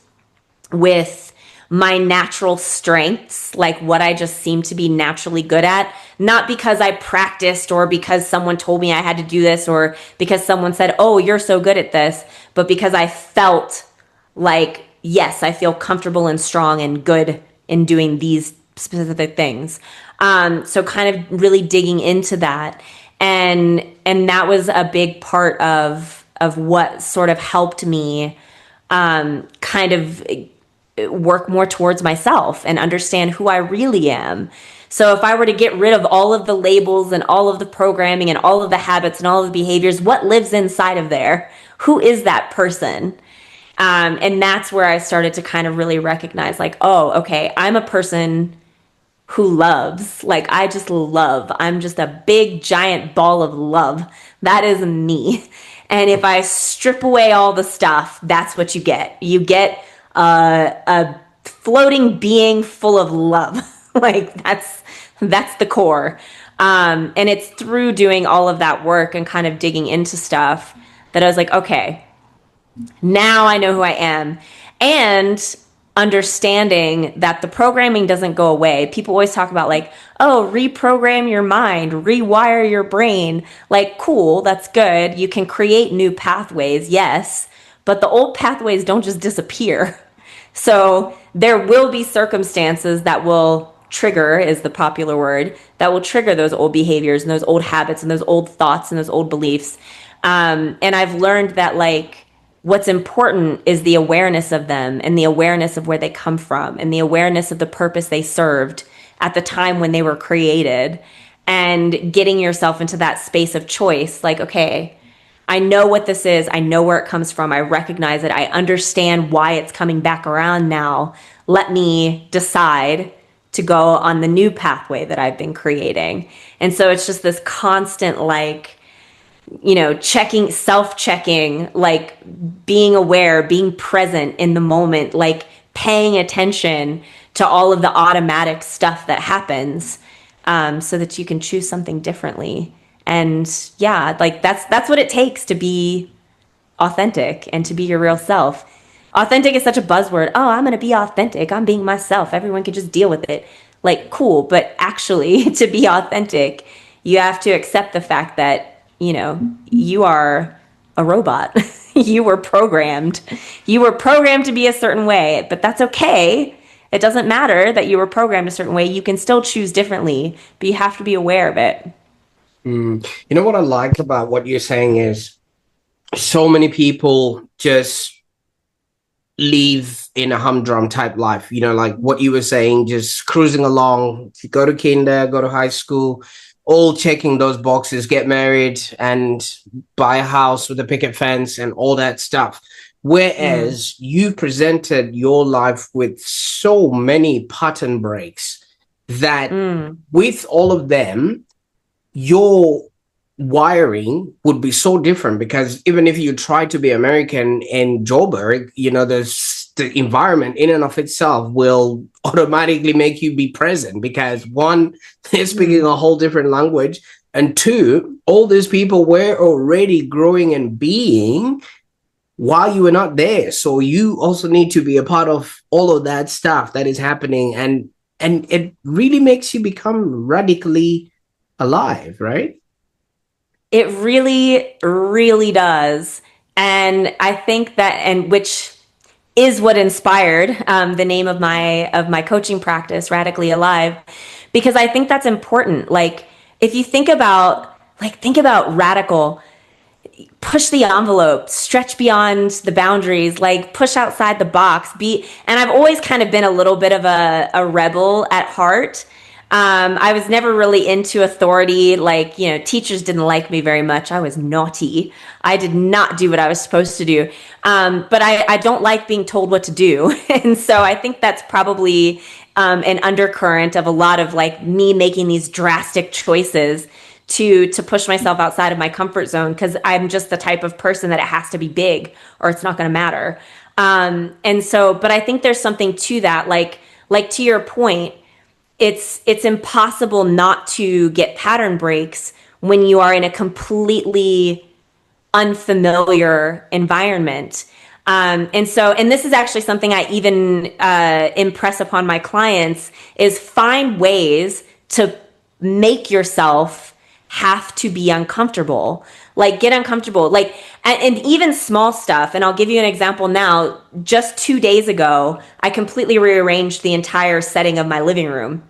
with my natural strengths, like what I just seem to be naturally good at, not because I practiced or because someone told me I had to do this or because someone said, oh, you're so good at this, but because I felt like, yes, I feel comfortable and strong and good in doing these specific things. So kind of really digging into that. And that was a big part of what sort of helped me kind of work more towards myself and understand who I really am. So if I were to get rid of all of the labels and all of the programming and all of the habits and all of the behaviors, what lives inside of there? Who is that person? And that's where I started to kind of really recognize like, oh, okay, I'm a person who loves. Like, I just love. I'm just a big, giant ball of love. That is me. And if I strip away all the stuff, that's what you get. You get a floating being full of love. Like, that's the core. And it's through doing all of that work and kind of digging into stuff that I was like, okay, now I know who I am. And understanding that the programming doesn't go away. People always talk about like, oh, reprogram your mind, rewire your brain. Like, cool, that's good. You can create new pathways, yes, but the old pathways don't just disappear. So there will be circumstances that will trigger, is the popular word, that will trigger those old behaviors and those old habits and those old thoughts and those old beliefs. And I've learned that like, what's important is the awareness of them and the awareness of where they come from and the awareness of the purpose they served at the time when they were created, and getting yourself into that space of choice. Like, okay, I know what this is. I know where it comes from. I recognize it. I understand why it's coming back around now. Let me decide to go on the new pathway that I've been creating. And so it's just this constant, like, you know, checking, self-checking, like being aware, being present in the moment, like paying attention to all of the automatic stuff that happens, so that you can choose something differently. And yeah, like that's what it takes to be authentic and to be your real self. Authentic is such a buzzword. Oh, I'm going to be authentic. I'm being myself. Everyone can just deal with it. Like, cool. But actually, to be authentic, you have to accept the fact that, you know, you are a robot. You were programmed. You were programmed to be a certain way, but that's okay. It doesn't matter that you were programmed a certain way. You can still choose differently, but you have to be aware of it. You know what I like about what you're saying is so many people just live in a humdrum type life, you know, like what you were saying, just cruising along, go to kinder, go to high school, all checking those boxes, get married and buy a house with a picket fence and all that stuff. Whereas you presented your life with so many pattern breaks that with all of them, your wiring would be so different, because even if you try to be American in Joburg, you know, the environment in and of itself will automatically make you be present, because one, they're speaking a whole different language, and two, all these people were already growing and being while you were not there. So you also need to be a part of all of that stuff that is happening. And it really makes you become radically alive, right? It really, really does. And I think that, and which is what inspired the name of my coaching practice, Radically Alive, because I think that's important. Like, if you think about radical, push the envelope, stretch beyond the boundaries, like push outside the box. And I've always kind of been a little bit of a rebel at heart. I was never really into authority. Like, teachers didn't like me very much. I was naughty. I did not do what I was supposed to do. But I don't like being told what to do. And so I think that's probably an undercurrent of a lot of like me making these drastic choices to push myself outside of my comfort zone, because I'm just the type of person that it has to be big or it's not going to matter. And so, but I think there's something to that. Like to your point, it's impossible not to get pattern breaks when you are in a completely unfamiliar environment. And this is actually something I even impress upon my clients, is find ways to make yourself have to be uncomfortable. Like, get uncomfortable. Like, and even small stuff. And I'll give you an example now. Just 2 days ago, I completely rearranged the entire setting of my living room,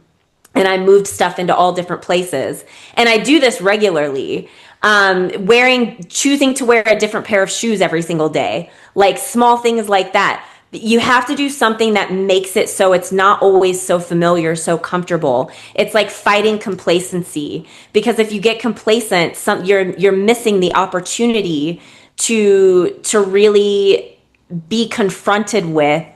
and I moved stuff into all different places. And I do this regularly. Choosing to wear a different pair of shoes every single day, like small things like that. You have to do something that makes it so it's not always so familiar, so comfortable. It's like fighting complacency, because if you get complacent, you're missing the opportunity to really be confronted with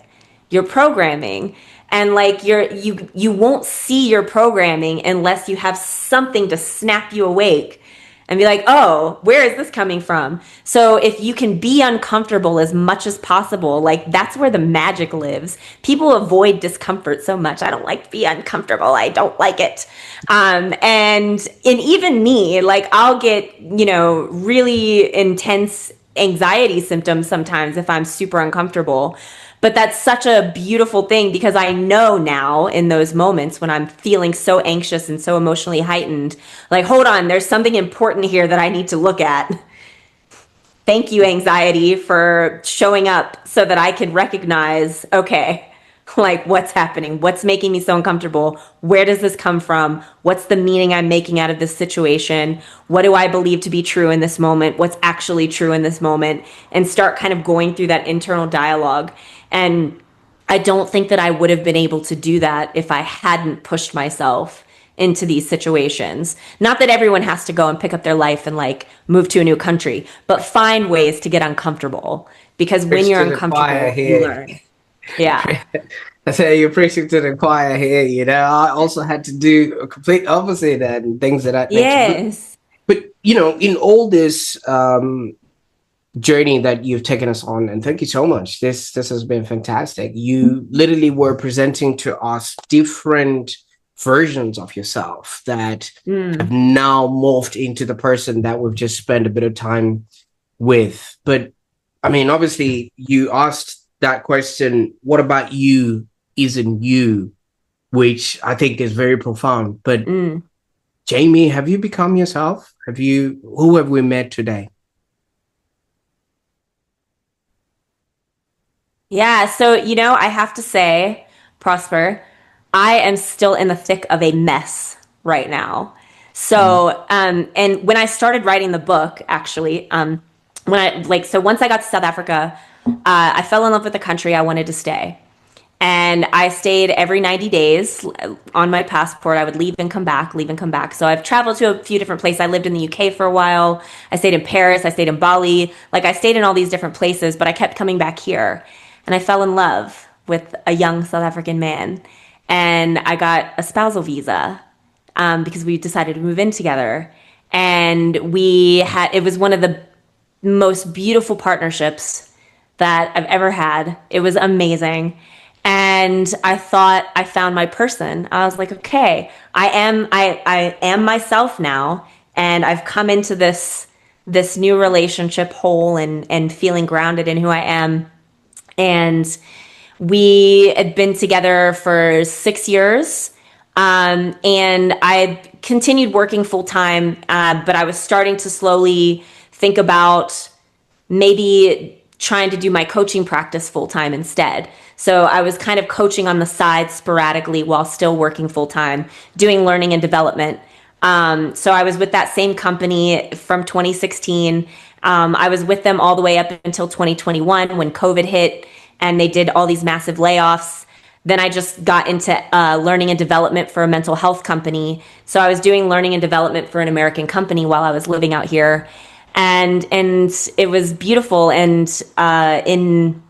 your programming. And like you won't see your programming unless you have something to snap you awake and be like, oh, where is this coming from? So if you can be uncomfortable as much as possible, like, that's where the magic lives. People avoid discomfort so much. I don't like to be uncomfortable. I don't like it. And even me, like, I'll get, really intense anxiety symptoms sometimes if I'm super uncomfortable. But that's such a beautiful thing, because I know now in those moments when I'm feeling so anxious and so emotionally heightened, like, hold on, there's something important here that I need to look at. Thank you, anxiety, for showing up so that I can recognize, okay, like, what's happening? What's making me so uncomfortable? Where does this come from? What's the meaning I'm making out of this situation? What do I believe to be true in this moment? What's actually true in this moment? And start kind of going through that internal dialogue. And I don't think that I would have been able to do that if I hadn't pushed myself into these situations. Not that everyone has to go and pick up their life and like move to a new country, but find ways to get uncomfortable, because when Preach you're to the choir uncomfortable, you here. learn. Yeah. I say you're preaching to the choir here. I also had to do a complete opposite and things of that nature. Yes. But in all this journey that you've taken us on, and thank you so much. This has been fantastic. You literally were presenting to us different versions of yourself that have Mm. now morphed into the person that we've just spent a bit of time with. But I mean, obviously, you asked that question, what about you isn't you, which I think is very profound. But Mm. Jamie, have you become yourself? Who have we met today? Yeah. So, I have to say, Prosper, I am still in the thick of a mess right now. Mm. So, and when I started writing the book, actually, so once I got to South Africa, I fell in love with the country. I wanted to stay. And I stayed every 90 days on my passport. I would leave and come back, leave and come back. So I've traveled to a few different places. I lived in the UK for a while. I stayed in Paris. I stayed in Bali. Like, I stayed in all these different places, but I kept coming back here. And I fell in love with a young South African man. And I got a spousal visa because we decided to move in together. And it was one of the most beautiful partnerships that I've ever had. It was amazing. And I thought I found my person. I was like, okay, I am myself now. And I've come into this new relationship whole and feeling grounded in who I am. And we had been together for 6 years. And I continued working full time, but I was starting to slowly think about maybe trying to do my coaching practice full time instead. So I was kind of coaching on the side sporadically while still working full time, doing learning and development. So I was with that same company from 2016. I was with them all the way up until 2021 when COVID hit and they did all these massive layoffs. Then I just got into learning and development for a mental health company. So I was doing learning and development for an American company while I was living out here, and it was beautiful. And in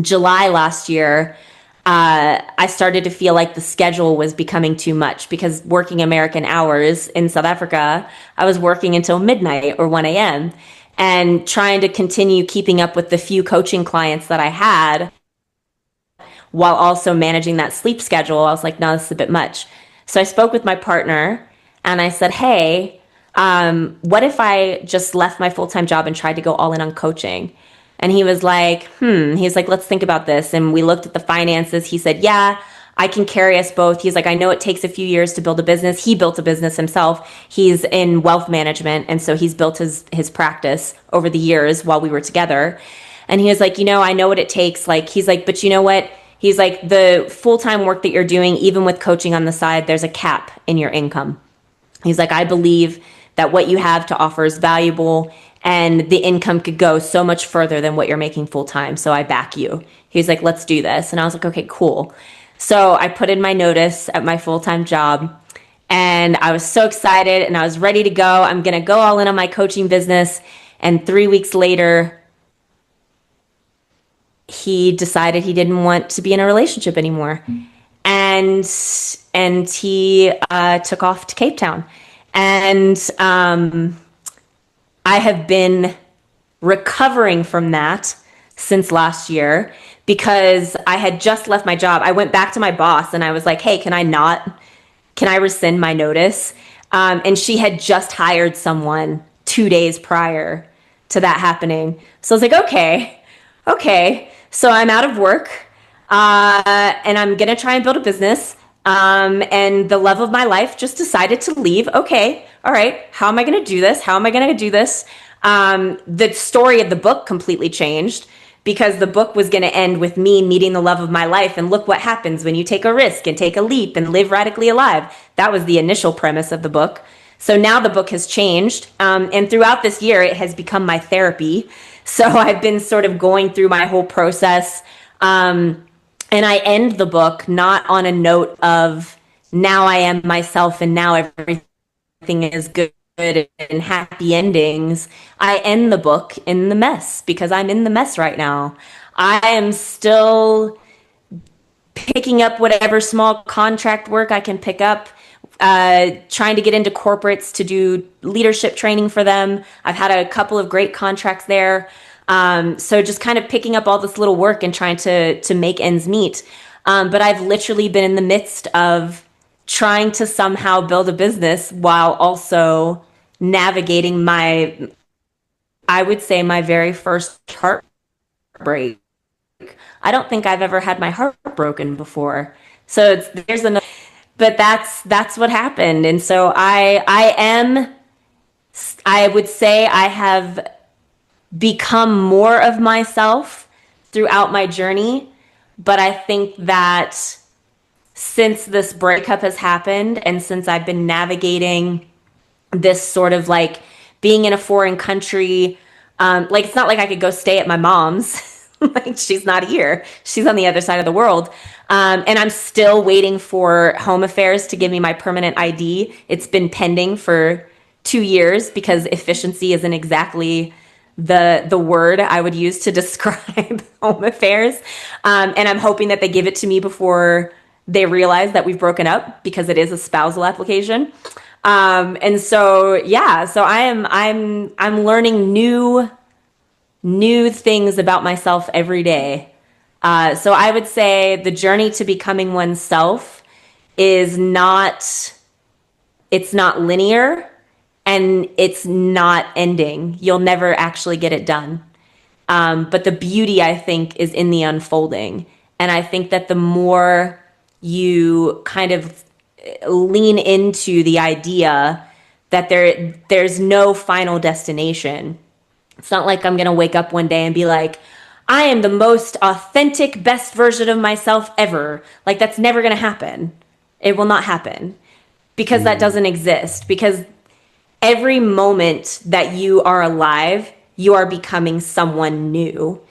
July last year, I started to feel like the schedule was becoming too much because working American hours in South Africa, I was working until midnight or 1 a.m. and trying to continue keeping up with the few coaching clients that I had while also managing that sleep schedule. I was like, no, this is a bit much. So I spoke with my partner and I said, hey, what if I just left my full time job and tried to go all in on coaching? And he was like, he's like, let's think about this. And we looked at the finances. He said, yeah, I can carry us both. He's like, I know it takes a few years to build a business. He built a business himself. He's in wealth management. And so he's built his practice over the years while we were together. And he was like, I know what it takes. Like, he's like, but you know what? He's like, the full time work that you're doing, even with coaching on the side, there's a cap in your income. He's like, I believe that what you have to offer is valuable and the income could go so much further than what you're making full time. So I back you. He's like, let's do this. And I was like, okay, cool. So I put in my notice at my full time job and I was so excited and I was ready to go. I'm going to go all in on my coaching business. And 3 weeks later, he decided he didn't want to be in a relationship anymore. And he took off to Cape Town. And I have been recovering from that since last year because I had just left my job. I went back to my boss and I was like, hey, can I rescind my notice? And she had just hired someone 2 days prior to that happening. So I was like, okay. So I'm out of work and I'm going to try and build a business. And the love of my life just decided to leave. Okay, all right. How am I going to do this? How am I going to do this? The story of the book completely changed because the book was going to end with me meeting the love of my life. And look what happens when you take a risk and take a leap and live radically alive. That was the initial premise of the book. So now the book has changed. And throughout this year, it has become my therapy. So I've been sort of going through my whole process. And I end the book not on a note of now I am myself and now everything is good and happy endings. I end the book in the mess because I'm in the mess right now. I am still picking up whatever small contract work I can pick up, trying to get into corporates to do leadership training for them. I've had a couple of great contracts there. So just kind of picking up all this little work and trying to make ends meet. But I've literally been in the midst of trying to somehow build a business while also navigating I would say my very first heartbreak. I don't think I've ever had my heart broken before. So there's another, but that's what happened. And so I would say I have become more of myself throughout my journey. But I think that since this breakup has happened and since I've been navigating this sort of like being in a foreign country, like it's not like I could go stay at my mom's. Like she's not here. She's on the other side of the world. And I'm still waiting for Home Affairs to give me my permanent ID. It's been pending for 2 years because efficiency isn't exactly the word I would use to describe Home Affairs. And I'm hoping that they give it to me before they realize that we've broken up because it is a spousal application. And so yeah, so I'm learning new things about myself every day. So I would say the journey to becoming oneself is not it's not linear, and it's not ending. You'll never actually get it done. But the beauty, I think, is in the unfolding. And I think that the more you kind of lean into the idea that there's no final destination. It's not like I'm going to wake up one day and be like, I am the most authentic, best version of myself ever. Like, that's never going to happen. It will not happen because that Mm. doesn't exist. Because every moment that you are alive, you are becoming someone new.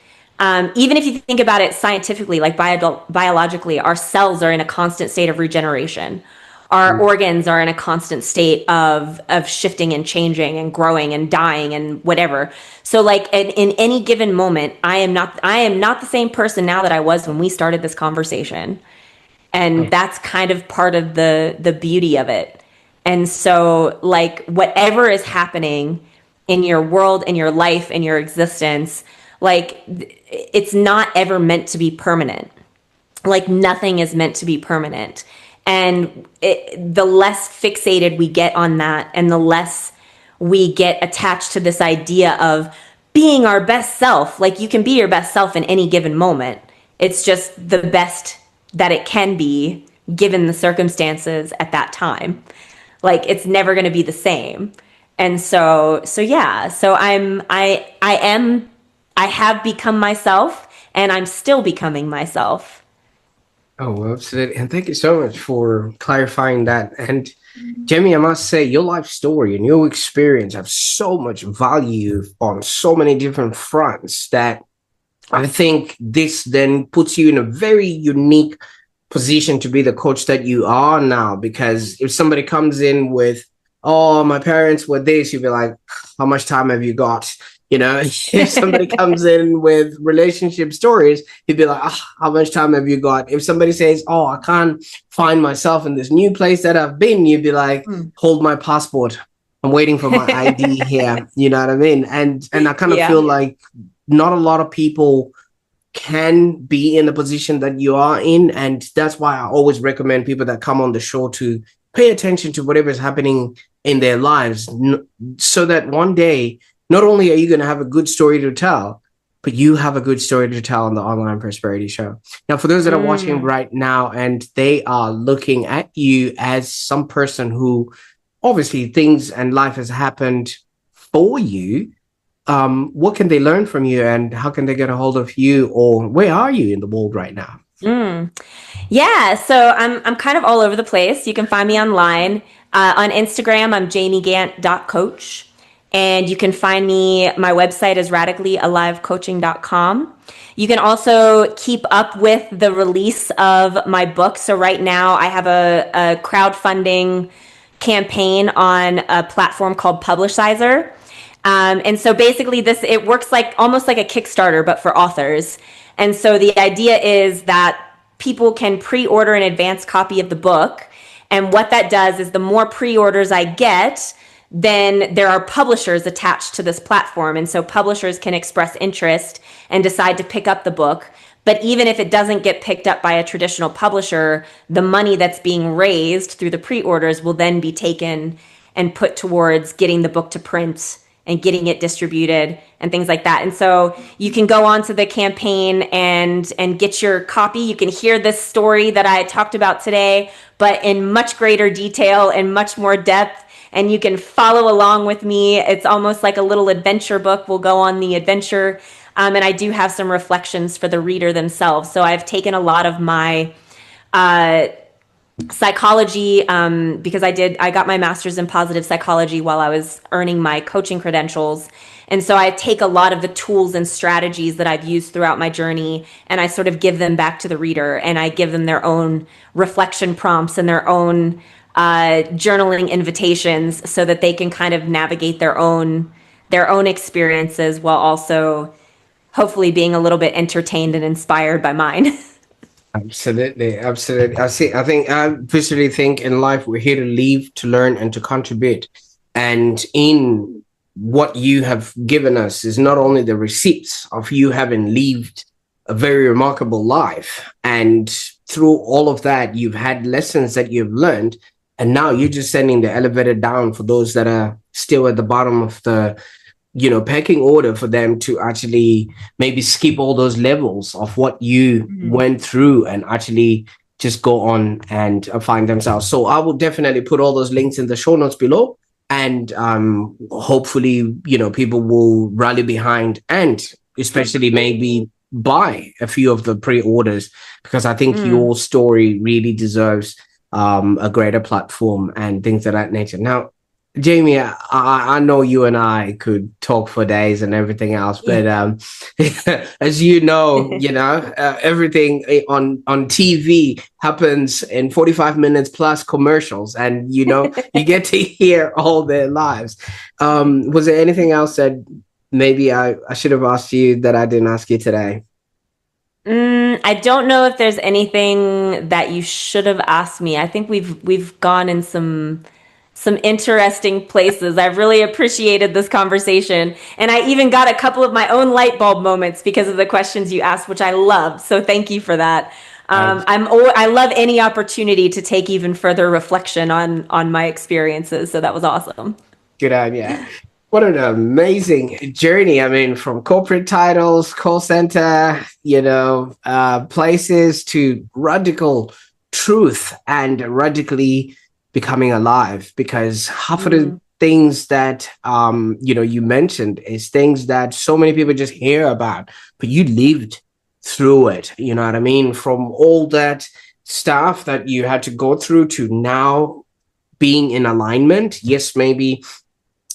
Even if you think about it scientifically, like biologically, our cells are in a constant state of regeneration. Our Mm. organs are in a constant state of shifting and changing and growing and dying and whatever. So, like in any given moment, I am not the same person now that I was when we started this conversation, and Oh, that's kind of part of the beauty of it. And so, like, whatever is happening in your world, in your life, in your existence, like, it's not ever meant to be permanent. Like, nothing is meant to be permanent. And the less fixated we get on that, and the less we get attached to this idea of being our best self, like, you can be your best self in any given moment. It's just the best that it can be given the circumstances at that time. Like, it's never going to be the same. And so yeah, so I have become myself, and I'm still becoming myself. oh, well, absolutely. And thank you so much for clarifying that. And Jamie, I must say, your life story and your experience have so much value on so many different fronts that I think this then puts you in a very unique position to be the coach that you are now. Because if somebody comes in with, oh, my parents were this, you'll be like, how much time have you got? You know, if somebody comes in with relationship stories, you'd be like, oh, how much time have you got? If somebody says, oh, I can't find myself in this new place that I've been, you'd be like, Mm. hold my passport. I'm waiting for my ID here. You know what I mean? And I kind of feel Yeah. like not a lot of people can be in the position that you are in. And that's why I always recommend people that come on the show to pay attention to whatever is happening in their lives, so that one day, not only are you going to have a good story to tell, but you have a good story to tell on the Online Prosperity Show. Now, for those that are watching Mm. right now and they are looking at you as some person who obviously things and life has happened for you, what can they learn from you, and how can they get a hold of you, or where are you in the world right now? Mm. Yeah, so I'm kind of all over the place. You can find me online. On Instagram, I'm jamiegant.coach. And you can find me, my website is radicallyalivecoaching.com. You can also keep up with the release of my book. So right now I have a crowdfunding campaign on a platform called Publishizer. And so basically this, it works like almost like a Kickstarter, but for authors. And so the idea is that people can pre-order an advanced copy of the book. And what that does is the more pre-orders I get, then there are publishers attached to this platform. And so publishers can express interest and decide to pick up the book. But even if it doesn't get picked up by a traditional publisher, the money that's being raised through the pre-orders will then be taken and put towards getting the book to print and getting it distributed and things like that. And so you can go on to the campaign and get your copy. You can hear this story that I talked about today, but in much greater detail and much more depth. And you can follow along with me. It's almost like a little adventure book. We'll go on the adventure. And I do have some reflections for the reader themselves. So I've taken a lot of my psychology, because I got my master's in positive psychology while I was earning my coaching credentials. And so I take a lot of the tools and strategies that I've used throughout my journey, and I sort of give them back to the reader, and I give them their own reflection prompts and their own journaling invitations so that they can kind of navigate their own experiences while also hopefully being a little bit entertained and inspired by mine. Absolutely, absolutely. I think I personally think in life we're here to live, to learn, and to contribute. And in what you have given us is not only the receipts of you having lived a very remarkable life, and through all of that, you've had lessons that you've learned, And now you're just sending the elevator down for those that are still at the bottom of the, pecking order, for them to actually maybe skip all those levels of what you Mhm. went through and actually just go on and find themselves. So I will definitely put all those links in the show notes below. And hopefully, people will rally behind and especially maybe buy a few of the pre-orders, because I think Mm. your story really deserves a greater platform and things of that nature. Now, Jamie, I know you and I could talk for days and everything else, Yeah. but as everything on TV happens in 45 minutes plus commercials, and you get to hear all their lives. Was there anything else that maybe I should have asked you that I didn't ask you today? I don't know if there's anything that you should have asked me. I think we've gone in some interesting places. I've really appreciated this conversation, and I even got a couple of my own light bulb moments because of the questions you asked, which I love. So thank you for that. I love any opportunity to take even further reflection on my experiences. So that was awesome. Good idea. What an amazing journey. I mean, from corporate titles, call center, places, to radical truth and radically becoming alive. Because half of the Mm, things that, you mentioned is things that so many people just hear about, but you lived through it. You know what I mean? From all that stuff that you had to go through to now being in alignment. Yes, maybe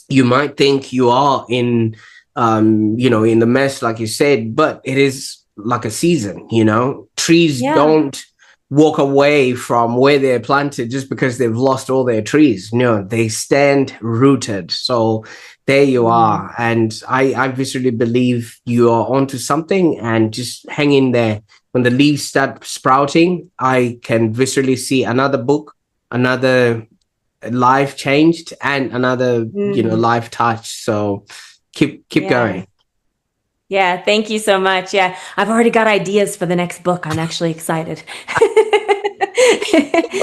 you might think you are in the mess, like you said, but it is like a season. Trees yeah. don't walk away from where they're planted just because they've lost all their trees. No, they stand rooted. So there you Mm, are. And I viscerally believe you are onto something, and just hang in there. When the leaves start sprouting, I can viscerally see another book, another life changed, and another mm, life touched. So keep yeah. going. Yeah, thank you so much. Yeah, I've already got ideas for the next book. I'm actually excited.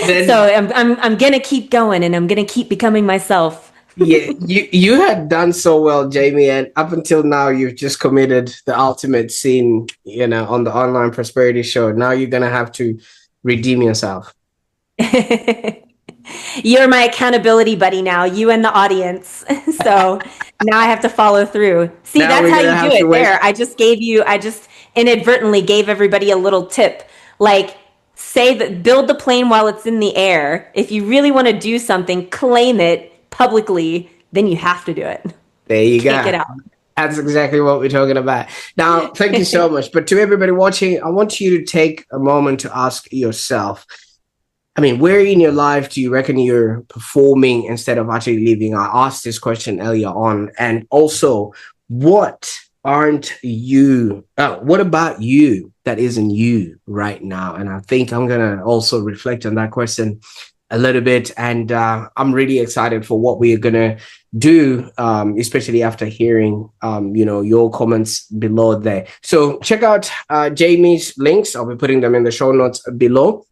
So Then, I'm gonna keep going and I'm gonna keep becoming myself. yeah, you had done so well, Jamie, and up until now you've just committed the ultimate sin, on the online prosperity show. Now you're gonna have to redeem yourself. You're my accountability buddy now, you and the audience. So now I have to follow through. See, Now that's we're how gonna you do have to it wait. there. I just inadvertently gave everybody a little tip. Like, say that build the plane while it's in the air. If you really want to do something, claim it publicly, then you have to do it. There you Can't get go. out. That's exactly what we're talking about. Now, thank you so much. But to everybody watching, I want you to take a moment to ask yourself, I mean, where in your life do you reckon you're performing instead of actually living? I asked this question earlier on. And also, what aren't you? What about you that isn't you right now? And I think I'm going to also reflect on that question a little bit. And I'm really excited for what we are going to do, especially after hearing, your comments below there. So check out Jamie's links. I'll be putting them in the show notes below.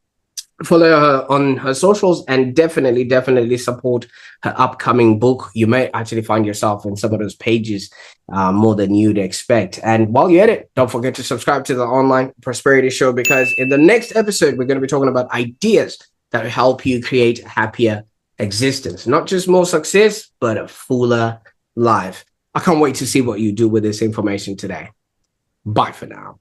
Follow her on her socials, and definitely support her upcoming book. You may actually find yourself in some of those pages more than you'd expect. And while you're at it, don't forget to subscribe to the Online Prosperity Show, because in the next episode we're going to be talking about ideas that will help you create a happier existence, not just more success, but a fuller life. I can't wait to see what you do with this information today. Bye for now.